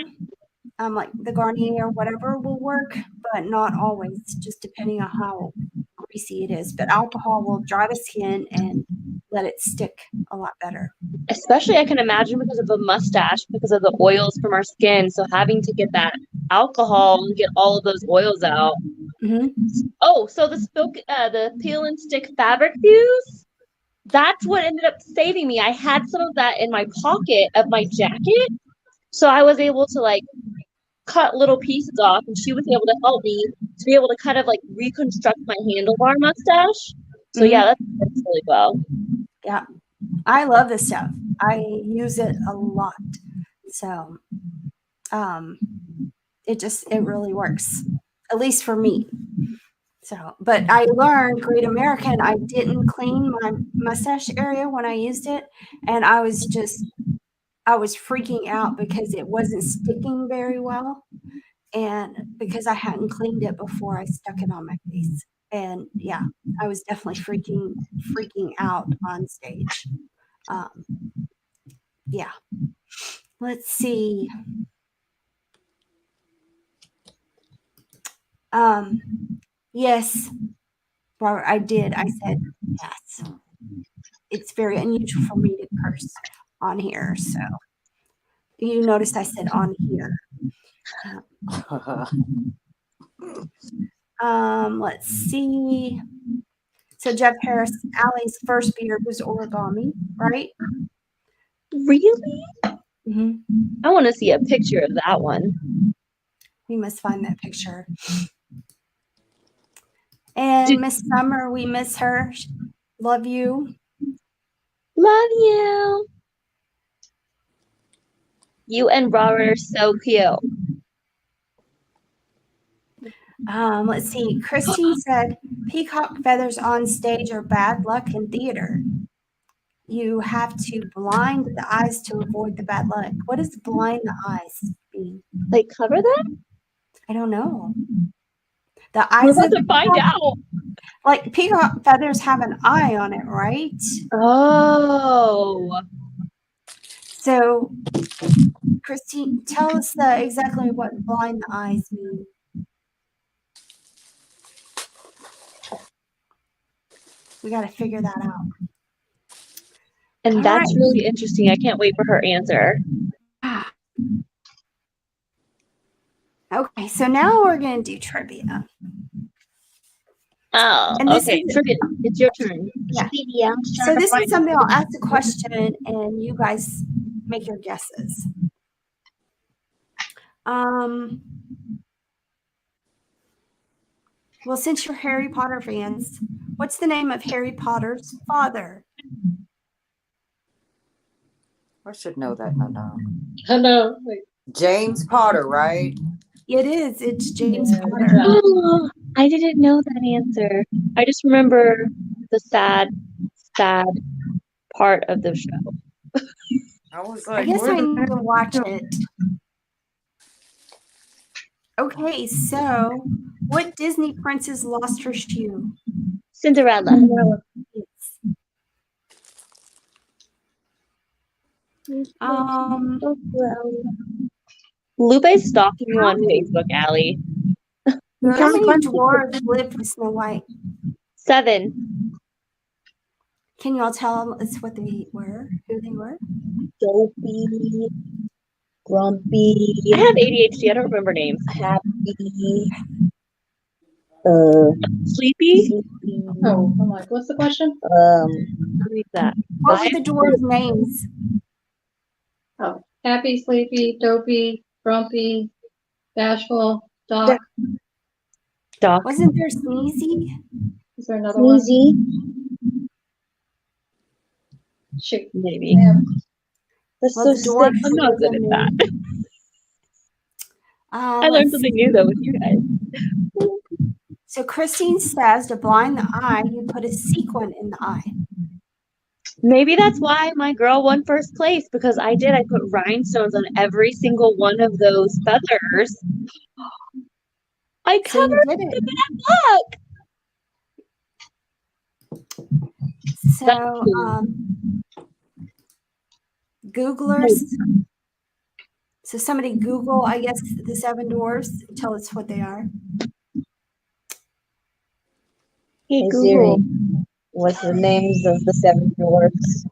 like the Garnier or whatever will work, but not always, just depending on how greasy it is. But alcohol will dry the skin and let it stick a lot better. Especially, I can imagine because of the mustache, because of the oils from our skin. So having to get that alcohol and get all of those oils out. Mm-hmm. Oh, so the peel and stick fabric fuse. That's what ended up saving me. I had some of that in my pocket of my jacket, so I was able to like cut little pieces off, and she was able to help me to be able to kind of like reconstruct my handlebar mustache. So yeah, that works really well. Yeah, I love this stuff. I use it a lot. So, it really works, at least for me. So, but I learned Great American. I didn't clean my mustache area when I used it, and I was freaking out because it wasn't sticking very well, and because I hadn't cleaned it before I stuck it on my face. And yeah, I was definitely freaking out on stage. Yeah. Let's see. Yes, Robert, I did. I said yes. It's very unusual for me to curse on here, so you noticed I said on here. Let's see. So Jeff Harris, Allie's first beard was origami, right? Really? Mm-hmm. I want to see a picture of that one. We must find that picture. And Miss Summer, we miss her. Love you. Love you. You and Robert are so cute. Let's see. Christine said, peacock feathers on stage are bad luck in theater. You have to blind the eyes to avoid the bad luck. What does blind the eyes mean? Like cover them? I don't know. The eyes We're of about to find out. Like peacock feathers have an eye on it, right? Oh. So, Christine, tell us exactly what blind the eyes mean. We got to figure that out. And All that's right. really interesting. I can't wait for her answer. Okay, so now we're going to do trivia. Oh, And this okay. is- Trivia. It's your turn. Yeah. So this is something I'll ask a question and you guys make your guesses. Well, since you're Harry Potter fans, what's the name of Harry Potter's father? I should know that. No. I know. James Potter, right? It is. It's James Yeah, Potter. good job. Oh, I didn't know that answer. I just remember the sad part of the show. I was I like, guess where I did need to watch it. Okay, so what Disney princess lost her shoe? Cinderella. Lupe's stalking you on Facebook, Allie. How many dwarves live with Snow White? 7. Can you all tell us what they were? Who they were? Dopey, grumpy, I have ADHD. I don't remember names. happy, Sleepy? sleepy, Oh, I'm like, what's the question? I'll read that. What were the dwarves' names? Oh, happy, sleepy, dopey, grumpy, bashful, Doc. Doc. Wasn't there Sneezy? Is there another one? sneezy. Shoot. Maybe. Yeah. That's Well, so the dwarf. sick. I'm not good at that. I learned Let's something see. new though with you guys. So Christine says to blind the eye, you put a sequin in the eye. Maybe that's why my girl won first place, because I did. I put rhinestones on every single one of those feathers. I So you covered did them it. in black. So Googlers. So somebody Google, I guess, the 7 dwarfs. Tell us what they are. Hey, Hey Google. Siri, what's the names of the 7 dwarfs?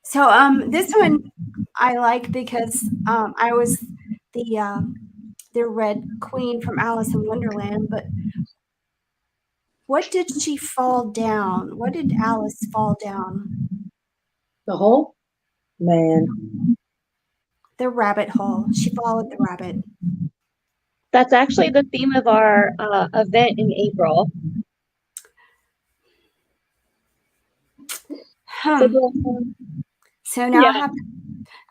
So this one I like because I was the Red Queen from Alice in Wonderland, but what did she fall down? What did Alice fall down? The hole? Man, The rabbit hole. She followed the rabbit. That's actually the theme of our event in April. So now I Yeah. have to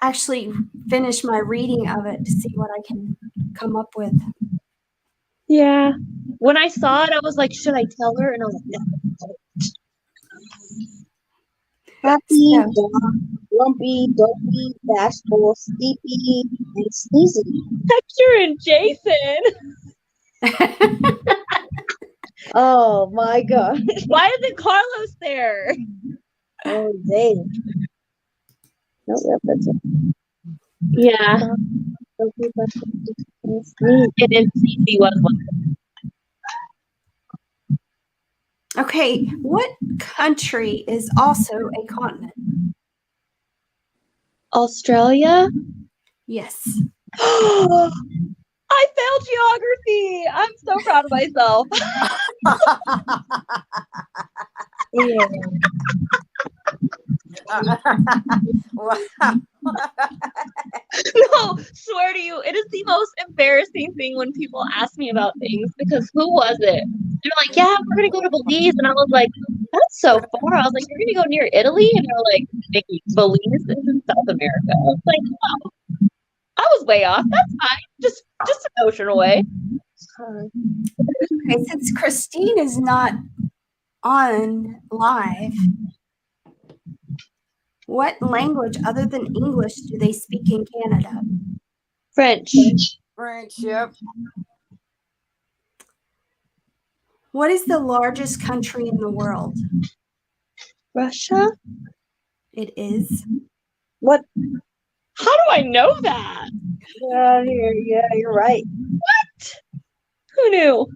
actually finish my reading of it to see what I can come up with. Yeah. When I saw it, I was like, should I tell her? And I was like, no. happy, So, grumpy, dopey, bashful, sleepy, and sneezy. Hector and Jason. Oh my god. Why isn't Carlos there? Oh, they. Nope, yep, that's it. Yeah. Dopey, bashful, and sneezy. And then CC was one. okay, what country is also a continent? Australia? Yes. I failed geography. I'm so proud of myself. Yeah. Wow. No, swear to you, it is the most embarrassing thing when people ask me about things, because who was it? They're like, yeah, we're gonna go to Belize, and I was like, that's so far. I was like, you're gonna go near Italy, and they're like, Nikki, Belize is in South America. I was like, oh, I was way off. That's fine. Just an ocean away. Okay, since Christine is not on live, what language other than English do they speak in Canada? French. Friendship. What is the largest country in the world? Russia? It is. What? How do I know that? Yeah, you're right. Who knew?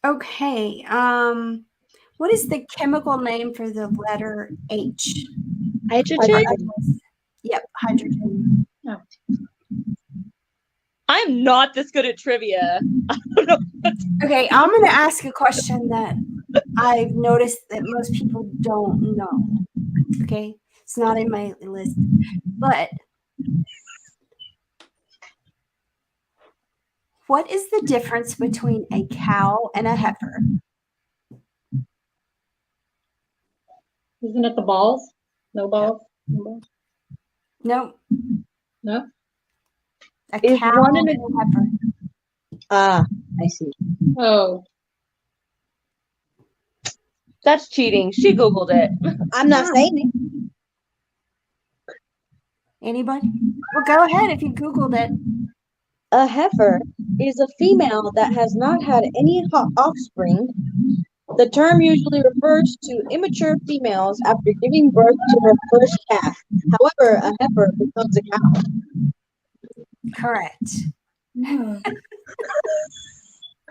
Okay. What is the chemical name for the letter H? Hydrogen? Yep, hydrogen. I'm not this good at trivia. I don't know. Okay, I'm going to ask a question that I've noticed that most people don't know. Okay, it's not in my list, but what is the difference between a cow and a heifer? Isn't it the balls? No balls? No balls? No, No? a Is cow one and and a heifer. Ah, I see. Oh. That's cheating. She Googled it. I'm not saying it. Anybody? Well, go ahead if you Googled it. A heifer is a female that has not had any offspring. The term usually refers to immature females after giving birth to her first calf. However, a heifer becomes a cow. Correct. Hmm.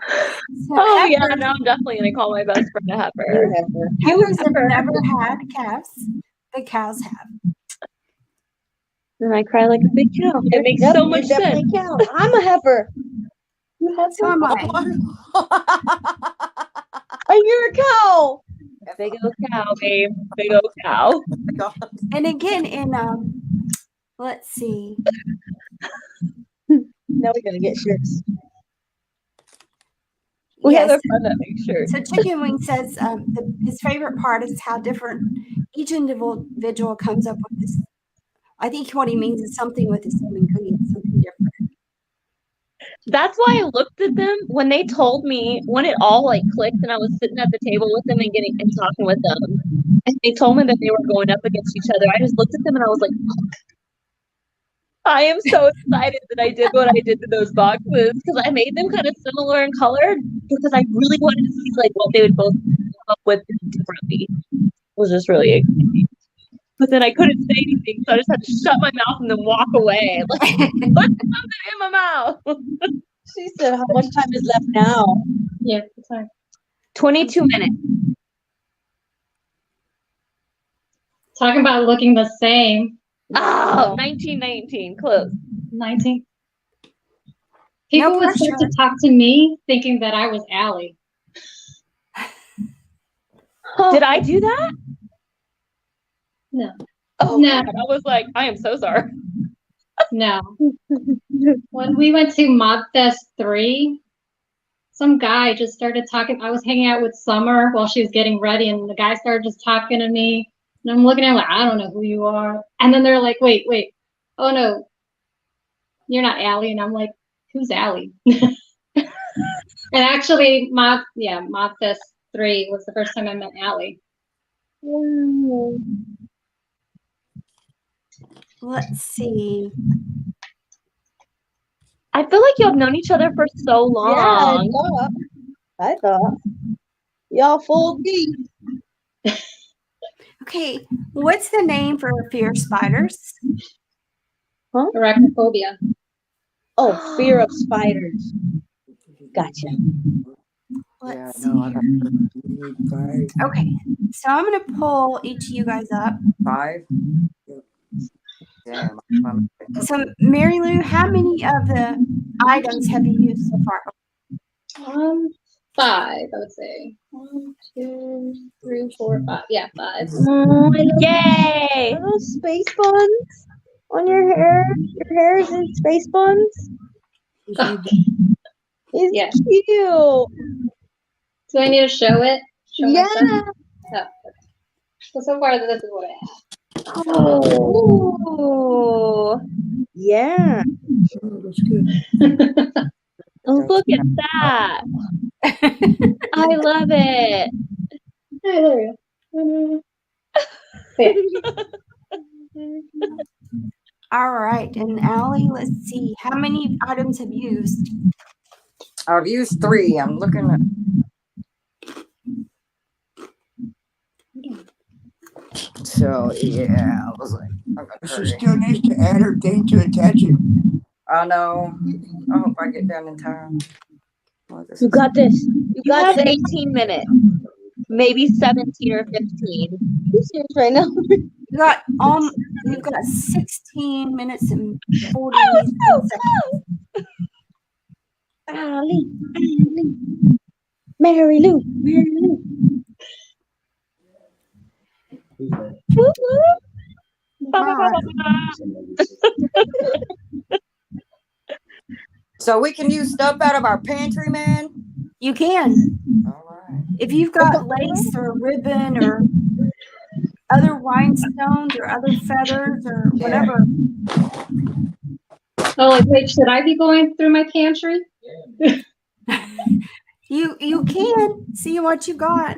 So Oh yeah, Heifer, now I'm definitely gonna call my best friend a heifer. You heifer. heifers have Heifer. never had calves. The cows have. And I cry like a big cow. It makes Yep, so you're much definitely sense. cow. I'm a heifer. You So heifer? am I. And you're a cow. Big old cow, babe. Big old cow. And again, in let's see. Now we're gonna get shirts. We Yes. have a friend that makes shirts. So Chicken Wing says his favorite part is how different each individual comes up with this. I think what he means is something with the same ingredients, something different. That's why I looked at them when they told me, when it all like clicked and I was sitting at the table with them and getting and talking with them. And they told me that they were going up against each other. I just looked at them and I was like, I am so excited that I did what I did to those boxes because I made them kind of similar in color because I really wanted to see like what they would both come up with differently. It was just really exciting. But then I couldn't say anything, so I just had to shut my mouth and then walk away. Like, put something in my mouth. She said, "How much time is left now?" Yeah, sorry. 22 minutes. Talking about looking the same. Oh, 1919, close. 19. People No would start pressure. to talk to me thinking that I was Allie. Did I do that? No. Oh, No. God, I was like, I am so sorry. No. When we went to Mob Fest 3, some guy just started talking. I was hanging out with Summer while she was getting ready, and the guy started just talking to me. And I'm looking at him like, I don't know who you are. And then they're like, wait. Oh, no. You're not Allie. And I'm like, who's Allie? And actually, Mob Fest 3 was the first time I met Allie. Let's see. I feel like you have known each other for so long. Yeah, I thought. Y'all full of beef. Okay, what's the name for fear of spiders? Arachnophobia. Oh, fear of spiders. Gotcha. Let's Yeah, no, I see. got 5. Okay, so I'm going to pull each of you guys up. 5. Damn. So, Marylu, how many of the items have you used so far? 5, I would say. 1, 2, 3, 4, 5. Yeah, 5. Yay! Are those space buns on your hair? Your hair is in space buns? It's Yeah. cute. Do I need to show it? Show my Yeah. stuff? Oh, okay. So far, this is what I have. Oh, Yeah. That's good. look at that. I love it. Hey, there we go. All right, and Allie, let's see. How many items have you used? I've used 3. I'm looking at. So yeah, I was like, She still needs to add her thing to attach it. I know. I hope I get done in time. Oh, this You is- got this. You have 18 minutes, maybe 17 or 15. You serious right now? You've got 16 minutes and 40 seconds. Allie. Marylu. So we can use stuff out of our pantry, man. You can. All right. If you've got lace or ribbon or other rhinestones or other feathers or whatever. Oh, like, wait, should I be going through my pantry? You can see what you got.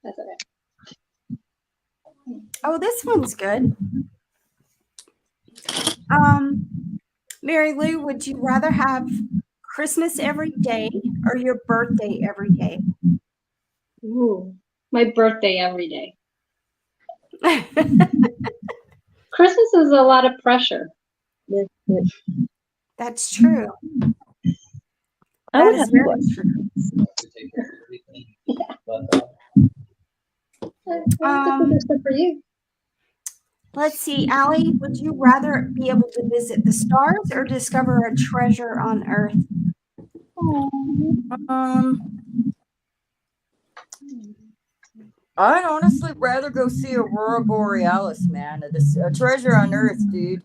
That's okay. Oh, this one's good. Mary Lou, would you rather have Christmas every day or your birthday every day? Ooh, my birthday every day. Christmas is a lot of pressure. That's true. I That would is have very one. true. Stuff for you. Let's see, Allie, would you rather be able to visit the stars or discover a treasure on Earth? I'd honestly rather go see Aurora Borealis, man. A treasure on Earth, dude.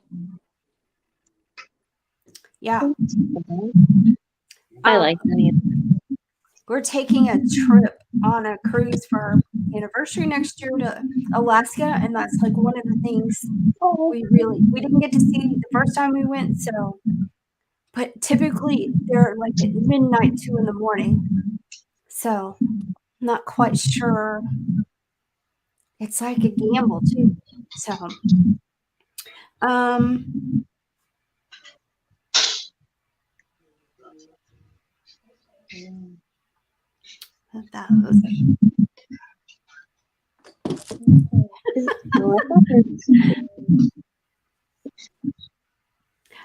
Yeah. I like that. We're taking a trip on a cruise for our anniversary next year to Alaska, and that's like one of the things we didn't get to see the first time we went. So, but typically they're like at midnight, 2 a.m. So, not quite sure. It's like a gamble too. So, that was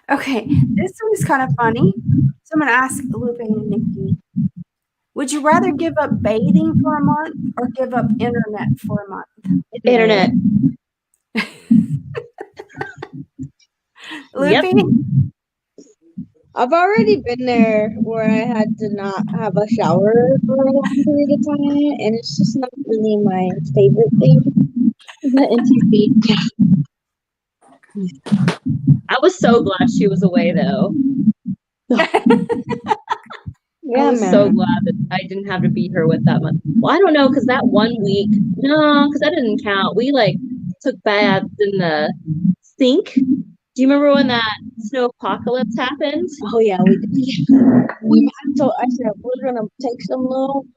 okay. This one is kind of funny. So I'm gonna ask Lupe and Nikki. Would you rather give up bathing for a month or give up internet for a month? Internet. Lupe? Yep. I've already been there where I had to not have a shower for a long period of time, and it's just not really my favorite thing. The NTC. I was so glad she was away though. Yeah, I was man. so glad that I didn't have to beat her with that much. Well, I don't know, because that 1 week, no, because that didn't count. We like took baths in the sink. Do you remember when that snow apocalypse happened? Oh yeah, we did. I said we're gonna take some little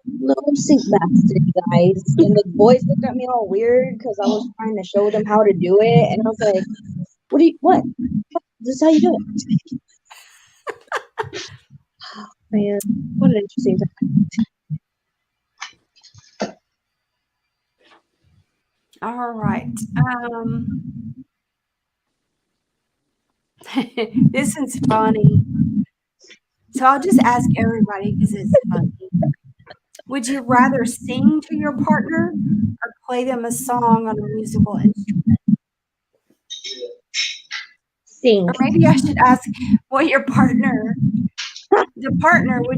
sink baths today, guys. And the boys looked at me all weird because I was trying to show them how to do it, and I was like, "What? This is how you do it." Man, what an interesting time. All right. This is funny. So I'll just ask everybody because it's funny. Would you rather sing to your partner or play them a song on a musical instrument? Sing. Or maybe I should ask what would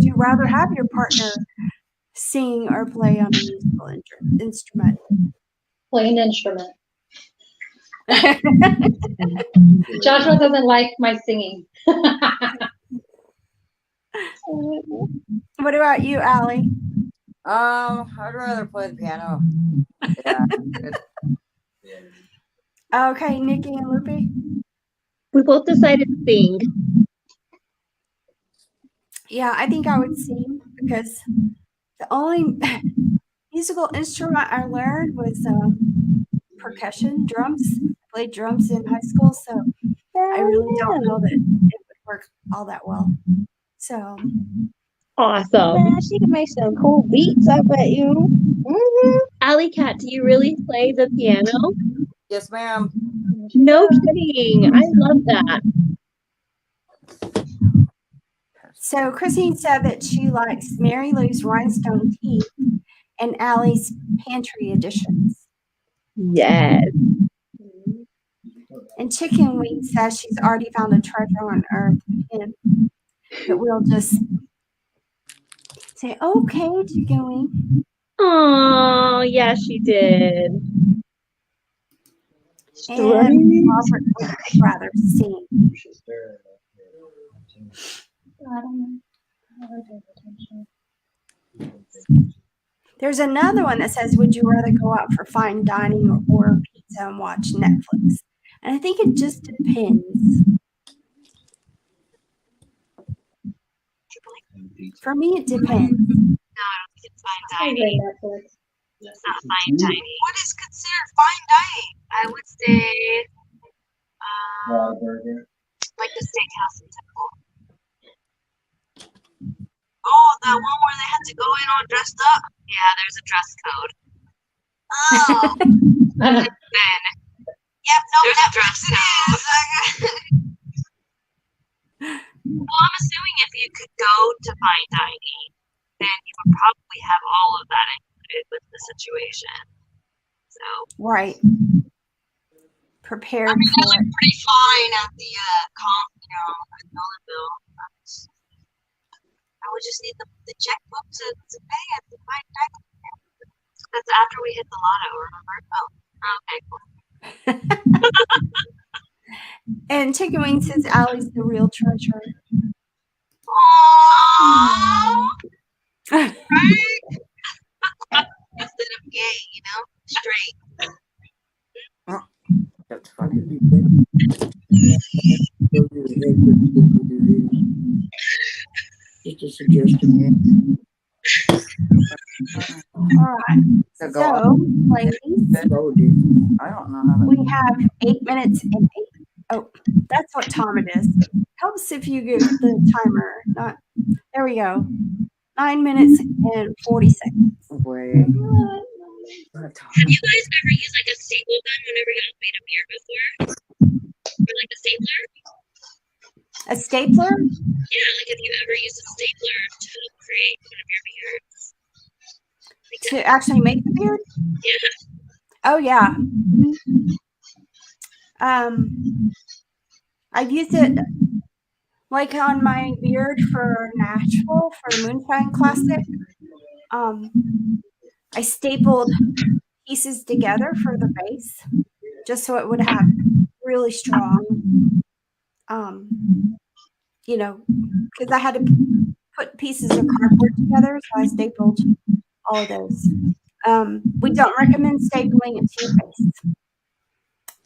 you rather have your partner sing or play on a musical instrument? Play an instrument. Joshua doesn't like my singing. What about you, Allie? I'd rather play the piano. Yeah. Okay, Nikki and Lupe? We both decided to sing. Yeah, I think I would sing because the only musical instrument I learned was percussion, drums. I played drums in high school, so I really don't know that it would work all that well. So Awesome. Man, she can make some cool beats, I bet you. Mm-hmm. Alley Cat, do you really play the piano? Yes, ma'am. No kidding. I love that. So Christine said that she likes Marylu's Rhinestone Teeth and Allie's Pantry Editions. Yes. And Chicken Wing says she's already found a treasure on Earth, and that we'll just say, okay, Chicken Wing. Oh, yeah, she did. And Robert would rather sing. I don't know. There's another one that says, would you rather go out for fine dining or order pizza and watch Netflix? And I think it just depends. For me, it depends. It's fine dining. It's not fine dining. What is considered fine dining? I would say, like the steakhouse in Temple. Oh, the one where they had to go in all dressed up? Yeah, there's a dress code. Oh. Then. Yep, no, Netflix it is. Well, I'm assuming if you could go to fine dining, then you would probably have all of that included with the situation. So, Right. I Prepared mean, that for it. looked pretty fine at the at Dollarville. I would just need the checkbook to pay at the fine dining. That's after we hit the lotto, remember? Oh, okay, cool. And Chicken Wing says Allie's the real treasure. Aww. Right? Instead of gay, straight. That's funny. Just a suggestion. All right. So go on. So, ladies, Oh, dude. I don't know how to. we have 8 minutes and 8. Oh, that's what time it is. Helps if you give the timer. Not there. We go. 9 minutes and 40 seconds. Wait. Have you guys ever used like a staple gun whenever y'all made a beer before? Or like a stapler? A stapler? Yeah, like have you ever used a stapler to create one of your beers? To actually make the beard? Yeah. Oh yeah. I've used it like on my beard for Nashville for the Moonshine Classic. I stapled pieces together for the base just so it would have really strong because I had to put pieces of cardboard together, so I stapled all of those. We don't recommend stapling it to your face.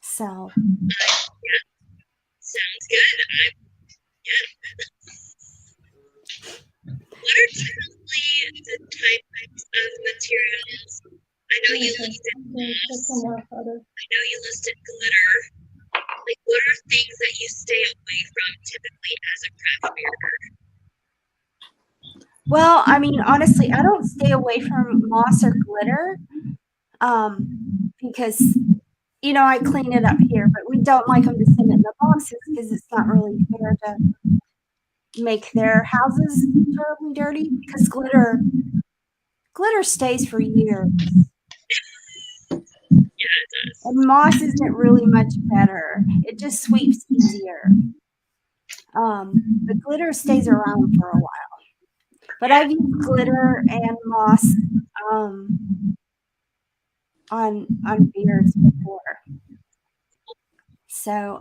So Sounds good. What are typically the types of materials? I know you listed glitter. Like, what are things that you stay away from typically as a craft bearder? well, I mean, honestly, I don't stay away from moss or glitter because I clean it up here, but we don't like them to send it in the boxes because it's not really fair to make their houses terribly dirty because glitter stays for years. Yeah, it does. And moss isn't really much better. It just sweeps easier. The glitter stays around for a while. But I've used glitter and moss on beards before. So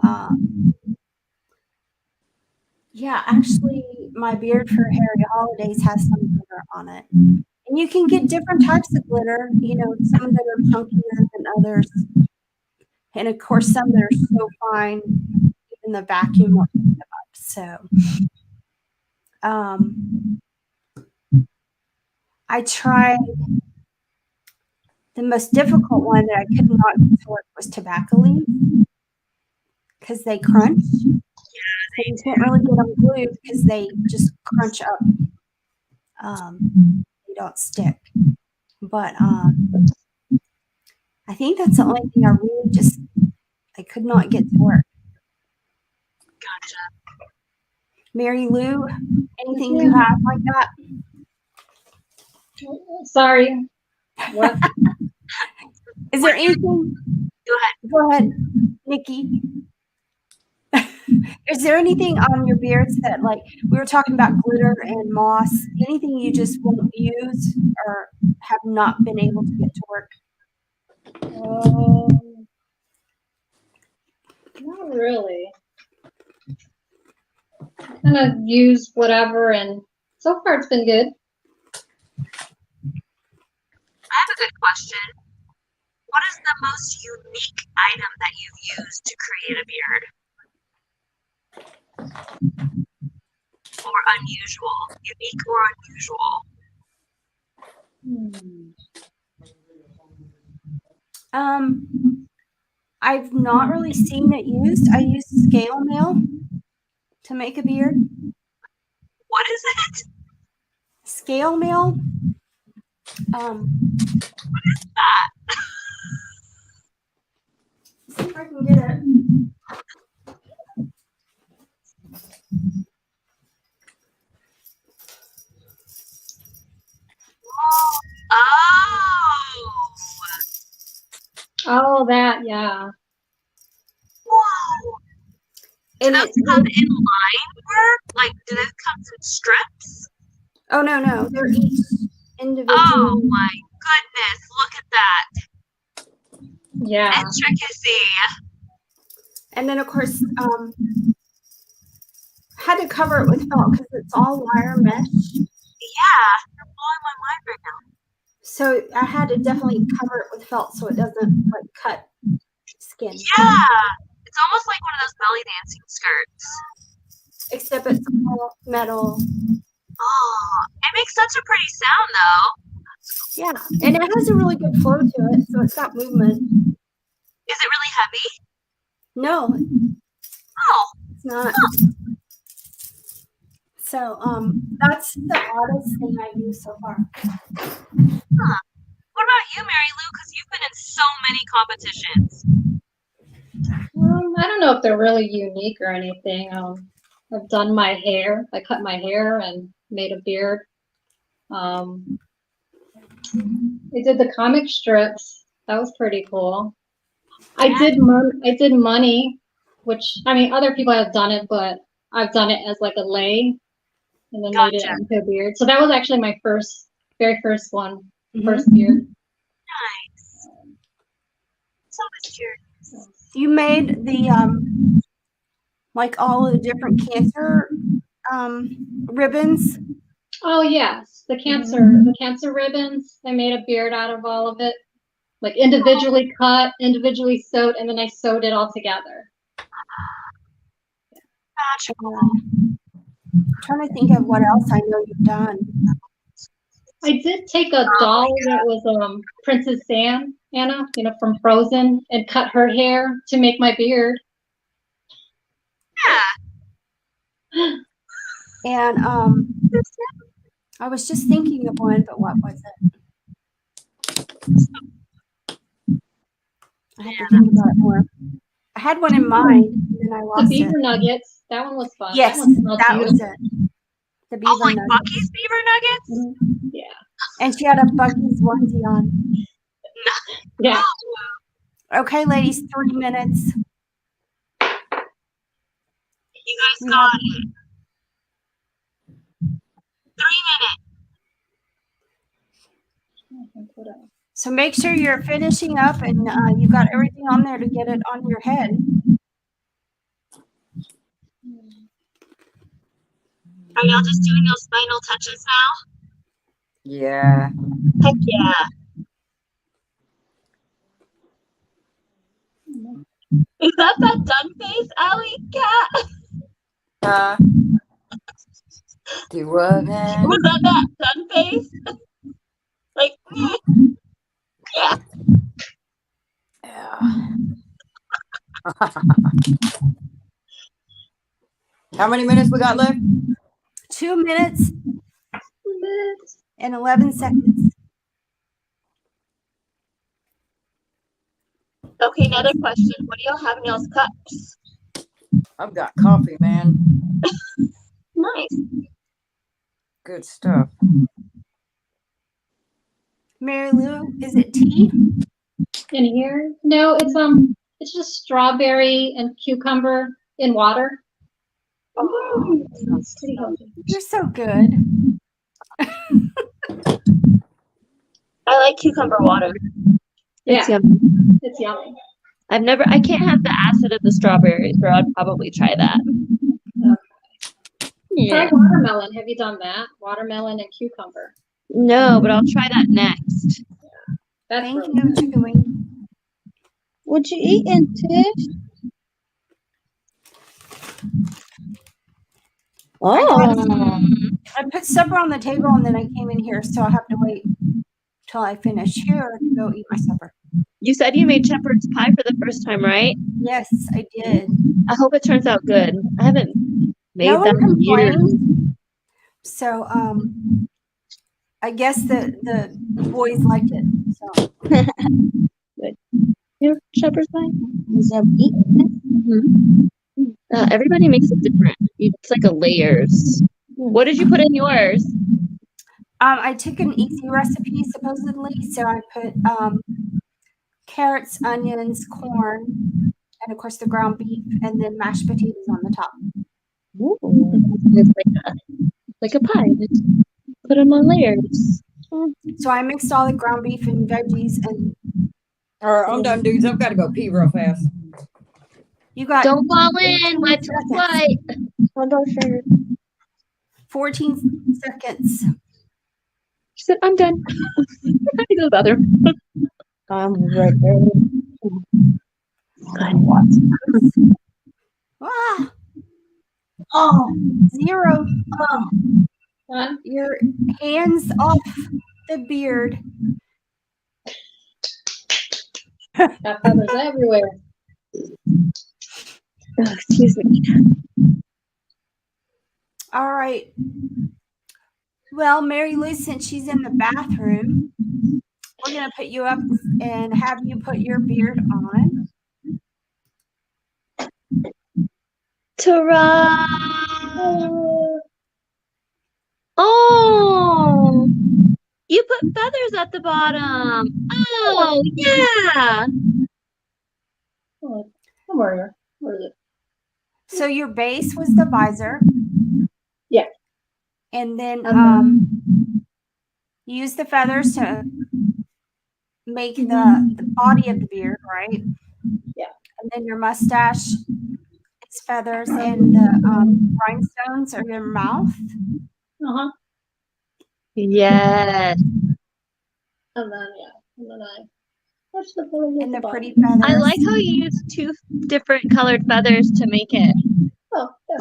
yeah, actually my beard for Harry Holidays has some glitter on it. And you can get different types of glitter, some that are chunkier than others. And of course, some that are so fine, even the vacuum won't pick them up. So, I tried the most difficult one that I could not get to work was tobacco leaves because they crunch. So you can't really get them glued because they just crunch up. They don't stick. But I think that's the only thing I could not get to work. Gotcha. Marylu, anything you have like that? Sorry. What? Is there anything? Go ahead, Nikki. Is there anything on your beards that, like, we were talking about glitter and moss, anything you just won't use or have not been able to get to work? Not really. Kind of use whatever, and so far it's been good. I have a good question. What is the most unique item that you've used to create a beard? Or unusual? Unique or unusual? I've not really seen it used. I use scale mail to make a beard. What is it? Scale mail. What is that? See if I can get it. Oh, that, yeah. Whoa. Do And those come in line work? Like, do those come in strips? oh no, they're each individual. Oh my goodness, look at that. Yeah. Intricacy. And then of course, had to cover it with felt because it's all wire mesh. Yeah, you're blowing my mind right now. So I had to definitely cover it with felt so it doesn't like cut skin. Yeah, it's almost like one of those belly dancing skirts. Except it's all metal. Oh, it makes such a pretty sound though. Yeah, and it has a really good flow to it, so it's got movement. Is it really heavy? No, Oh, it's not. So that's the oddest thing I do so far. huh. What about you, Marylu? Because you've been in so many competitions. I don't know if they're really unique or anything. I've done my hair. I cut my hair and made a beard. I did the comic strips. That was pretty cool. I did money, which I mean, other people have done it, but I've done it as like a lei, and then made it Gotcha. into a beard. So that was actually my very first one, Mhm. first beard. Nice. So curious. You made the like all of the different cancer ribbons. Oh yes, the cancer ribbons. I made a beard out of all of it, like individually cut, individually sewed, and then I sewed it all together. Magical. I'm trying to think of what else I know you've done. I did take a doll that was Princess Anna, from Frozen, and cut her hair to make my beard. Yeah. And I was just thinking of one, but what was it? I have to think about it more. I had one in mind, and then I The lost beaver it. nuggets. That one was fun. Yes, that one smelled that was beautiful. it. The beaver Oh, like nuggets. Bucky's beaver nuggets? Mhm. Yeah. And she had a Bucky's onesie on. Yeah. Okay, ladies, 3 minutes. You guys We got have- it. 3 minutes. So make sure you're finishing up and you've got everything on there to get it on your head. Are y'all just doing those final touches now? Yeah. Heck yeah. Is that done face, Allie Cat? Do what, man? Was that done face? Like, yeah. Yeah. How many minutes we got left? 2 minutes and 11 seconds. Okay, another question. What do y'all have in y'all's cups? I've got coffee, man. Nice. Good stuff. Marylu, is it tea? In here? No, it's just strawberry and cucumber in water. Oh, Sounds pretty healthy. You're so good. I like cucumber water. It's Yeah, yummy. it's yummy. I can't have the acid of the strawberries, but I'd probably try that. Yeah. Try watermelon. Have you done that? Watermelon and cucumber. No, but I'll try that next. That's Thank really you, good. Chicken Wing. What you eating, Tish? Oh, I put supper on the table and then I came in here, so I'll have to wait till I finish here to go eat my supper. You said you made shepherd's pie for the first time, right? Yes, I did. I hope it turns out good. I haven't made No that one in years. complained. So I guess the boys liked it. So Your shepherd's pie? is that meat? Everybody makes it different. It's like a layers. What did you put in yours? I took an easy recipe supposedly, so I put carrots, onions, corn, and of course the ground beef, and then mashed potatoes on the top. Ooh, it's like a pie. Just put them on layers. So I mixed all the ground beef and veggies, and All right, I'm done, dudes. I've got to go pee real fast. you got Don't fall 14 in. Wet seconds. flight. Oh, don't share. 14 seconds. She said, I'm done. I have to go to the bathroom. I'm right there. Ah, Oh, 0. Huh? Your hands off the beard. Got feathers everywhere. Oh, excuse me. All right. Well, Marylu, since she's in the bathroom, we're going to put you up and have you put your beard on. Ta-ra! Oh, you put feathers at the bottom. Oh, yeah. Oh, where is it? So your base was the visor. Yeah. And then And you use the feathers to make the body of the beard, right? Yeah. And then your mustache is feathers, and the rhinestones are your mouth. Uh-huh. Yes. And then I touch the feathers at And the the pretty bottom. feathers. I like how you use 2 different colored feathers to make it. Oh, yeah.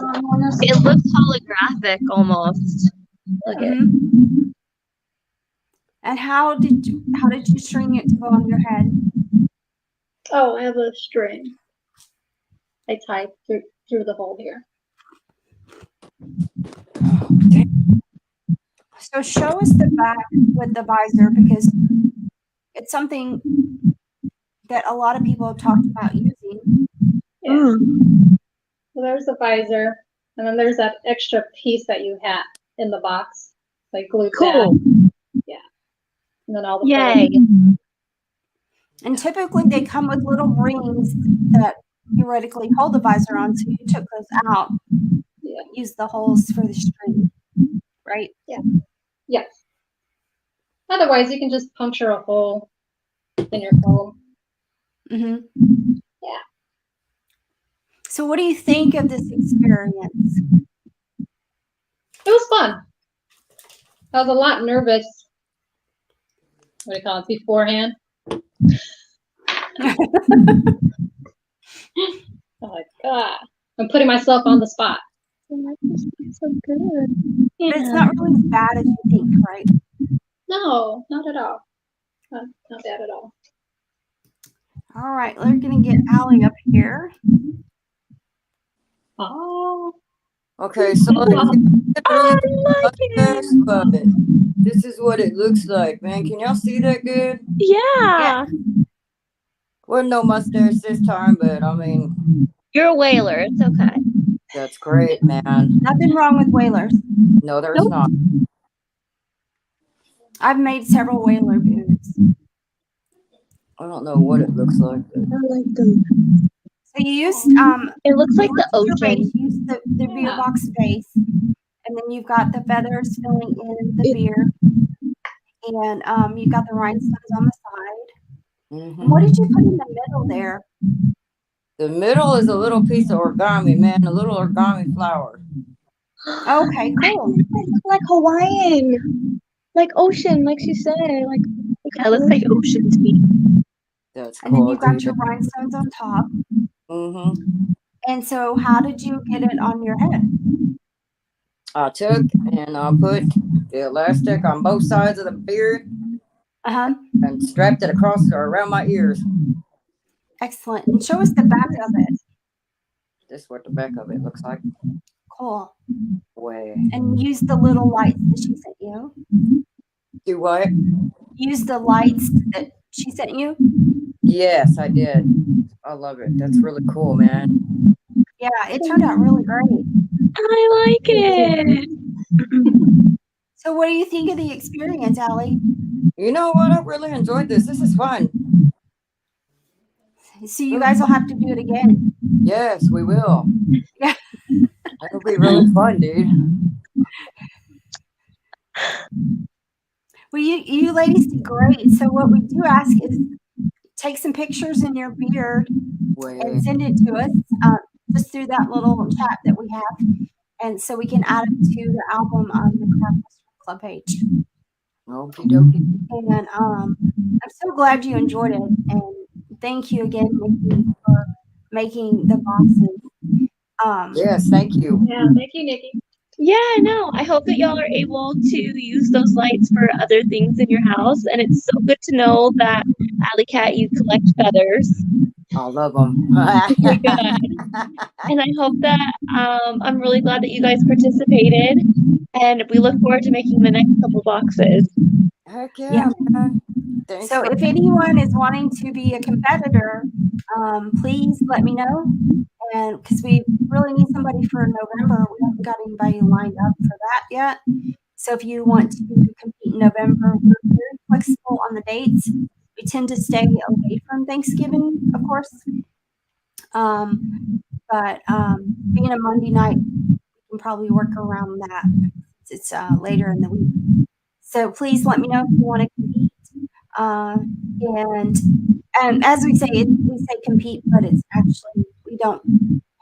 It looks holographic almost. Look at it. Mhm. And how did you string it to go on your head? Oh, I have a string. I tie through the hole here. So show us the back with the visor, because it's something that a lot of people have talked about using. Yeah. So there's the visor, and then there's that extra piece that you had in the box. Like glued Cool. that. Yeah. And then all the Yay. feathers. And typically they come with little rings that theoretically hold the visor on. So you took those out, Yeah. use the holes for the string, right? Yeah. Otherwise, you can just puncture a hole in your foam. Mm-hmm. Yeah. So what do you think of this experience? It was fun. I was a lot nervous. What do you call it? Beforehand. I'm like, I'm putting myself on the spot. So good. But it's not really as bad as you think, right? No, not at all. Not bad at all. All right, we're gonna get Allie up here. Oh. Okay, so I like it. love it. This is what it looks like, man. Can y'all see that good? Yeah. Wasn't no mustache this time, but I mean, You're a whaler. It's okay. that's great, man. Nothing wrong with whalers. No, there's Nope. not. I've made several whaler boots. I don't know what it looks like. But... I like them. So you used It looks like the your base, ocean. use the beer box base, and then you've got the feathers filling in the beer, and you've got the rhinestones on the side. Mm-hmm. And what did you put in the middle there? The middle is a little piece of origami, man. A little origami flower. Okay, cool. Like Hawaiian, like ocean, like she said. Like It looks like ocean to me. That's And then cool. you've got your rhinestones on top. Mm-hmm. And so how did you get it on your head? I took and I put the elastic on both sides of the beard Uh-huh. and strapped it across or around my ears. Excellent. And show us the back of it. This is what the back of it looks like. Cool. Way. And use the little lights that she sent you. Do what? Use the lights that she sent you. Yes, I did. I love it. That's really cool, man. Yeah, it turned out really great. I like it. So what do you think of the experience, Allie? You know what? I really enjoyed this. This is fun. So you guys will have to do it again. Yes, we will. Yeah. That'll be really fun, dude. Well, you ladies did great. So what we do ask is take some pictures in your beard and send it to us just through that little chat that we have, and so we can add it to the album on the Craft Whisker Club page. Okie dokie. And I'm so glad you enjoyed it, and thank you again, Nikki, for making the boxes. Yes, thank you. Yeah, thank you, Nikki. Yeah, no, I hope that y'all are able to use those lights for other things in your house. And it's so good to know that, Alley Cat, you collect feathers. I love them. Good. And I hope that I'm really glad that you guys participated. And we look forward to making the next couple boxes. Heck yeah, man. Thanks So for if anyone is wanting to be a competitor, please let me know. And because we really need somebody for November, we haven't got anybody lined up for that yet. So if you want to compete in November, we're very flexible on the dates. We tend to stay away from Thanksgiving, of course. But being a Monday night, we can probably work around that. It's later in the week. So please let me know if you want to compete. And as we say compete, but it's actually, we don't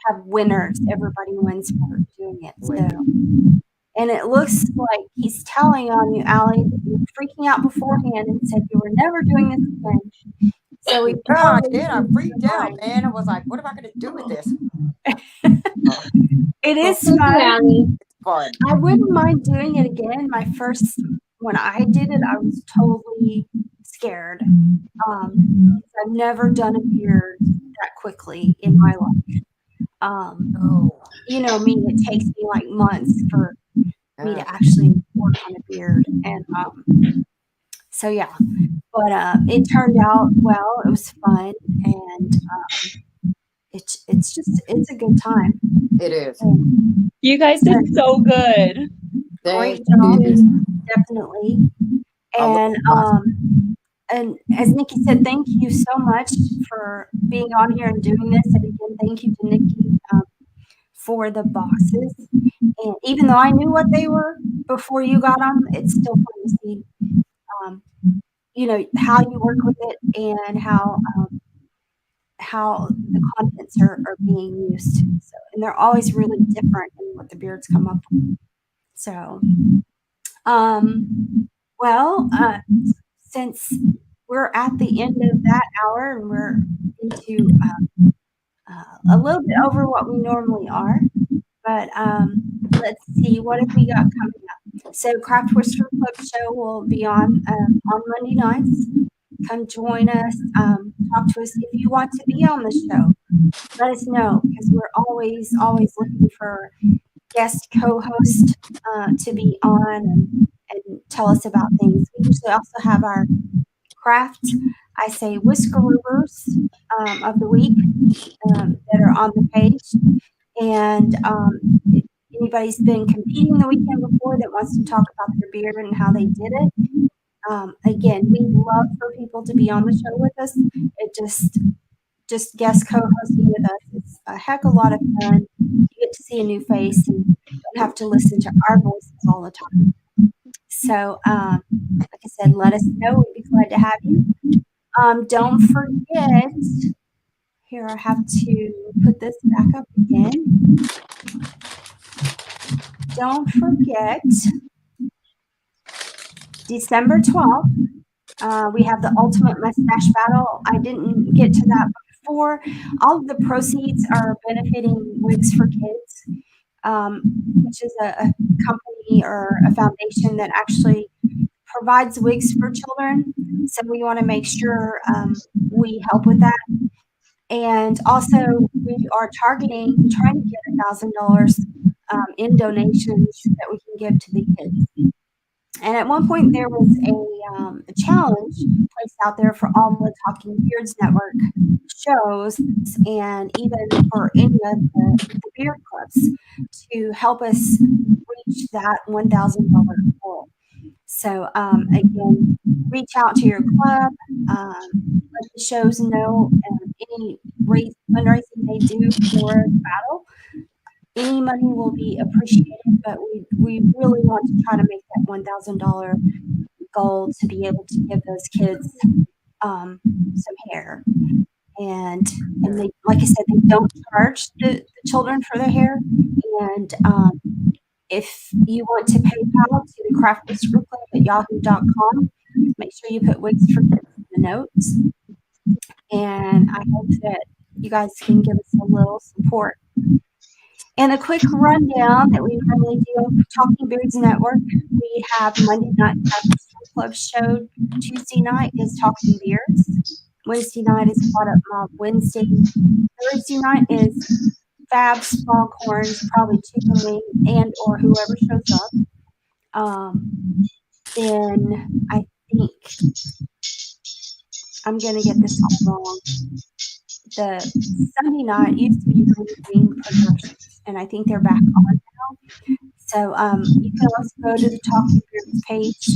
have winners. Everybody wins for doing it. So, and it looks like he's telling on you, Allie, that you were freaking out beforehand and said you were never doing this again. So we I did. I freaked out, man. I was like, what am I going to do with this? It is Thank you, fun. Allie. It's fun. I wouldn't mind doing it again. When I did it, I was totally scared. I've never done a beard that quickly in my life. You know me, it takes me like months for me to actually work on a beard. And so yeah, but it turned out well. It was fun, and it's a good time. It is. You guys did so good. Great Thank job, you. definitely. And as Nikki said, thank you so much for being on here and doing this. And again, thank you to Nikki for the boxes. And even though I knew what they were before you got them, it's still fun to see, you know, how you work with it and how the contents are being used. So, and they're always really different in what the beards come up with. So, well, since we're at the end of that hour and we're into a little bit over what we normally are, but let's see, what have we got coming up? So Craft Whisker Club show will be on Monday nights. Come join us, talk to us. If you want to be on the show, let us know, because we're always looking for guest co-host to be on and tell us about things. We usually also have our craft, I say whiskerers of the week that are on the page. And if anybody's been competing the weekend before that wants to talk about their beard and how they did it, again, we love for people to be on the show with us. It just guest co-hosting with us. It's a heck of a lot of fun. You get to see a new face and don't have to listen to our voices all the time. So, like I said, let us know. We'd be glad to have you. Don't forget, here I have to put this back up again. Don't forget, December 12th, we have the Ultimate Mustache Battle. I didn't get to that before. All of the proceeds are benefiting Wigs for Kids, which is a company or a foundation that actually provides wigs for children. So we want to make sure we help with that. And also, we are trying to get $1,000 in donations that we can give to the kids. And at one point, there was a challenge placed out there for all the Talking Beards Network shows, and even for any of the beard clubs, to help us reach that $1,000 goal. So again, reach out to your club, let the shows know, and any fundraising they do for the battle, any money will be appreciated, but we really want to try to make that $1,000 goal to be able to give those kids some hair. And they, like I said, they don't charge the children for their hair. And if you want to PayPal to the Craft Whisker Club at yahoo.com, make sure you put Wigs for Kids in the notes. And I hope that you guys can give us a little support. And a quick rundown that we normally do on Talking Beards Network. We have Monday night Craft Whisker Club show. Tuesday night is Talking Beards. Wednesday night is Caught Up Mob Wednesday. Thursday night is Fabs, Foghorns, probably Chicken Wing, and or whoever shows up. Then I think I'm gonna get this all wrong. The Sunday night used to be Green Productions, and I think they're back on now. So you can also go to the Talking Beards page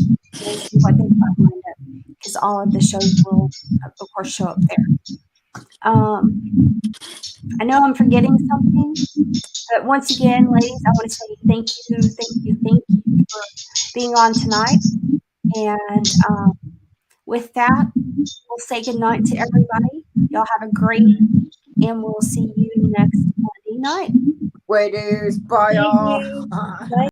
and see what they've got lined up, because all of the shows will, of course, show up there. I know I'm forgetting something, but once again, ladies, I want to say thank you for being on tonight. And with that, we'll say goodnight to everybody. Y'all have a great, and we'll see you next Monday night. Waiters, bye Thank y'all. you. Bye.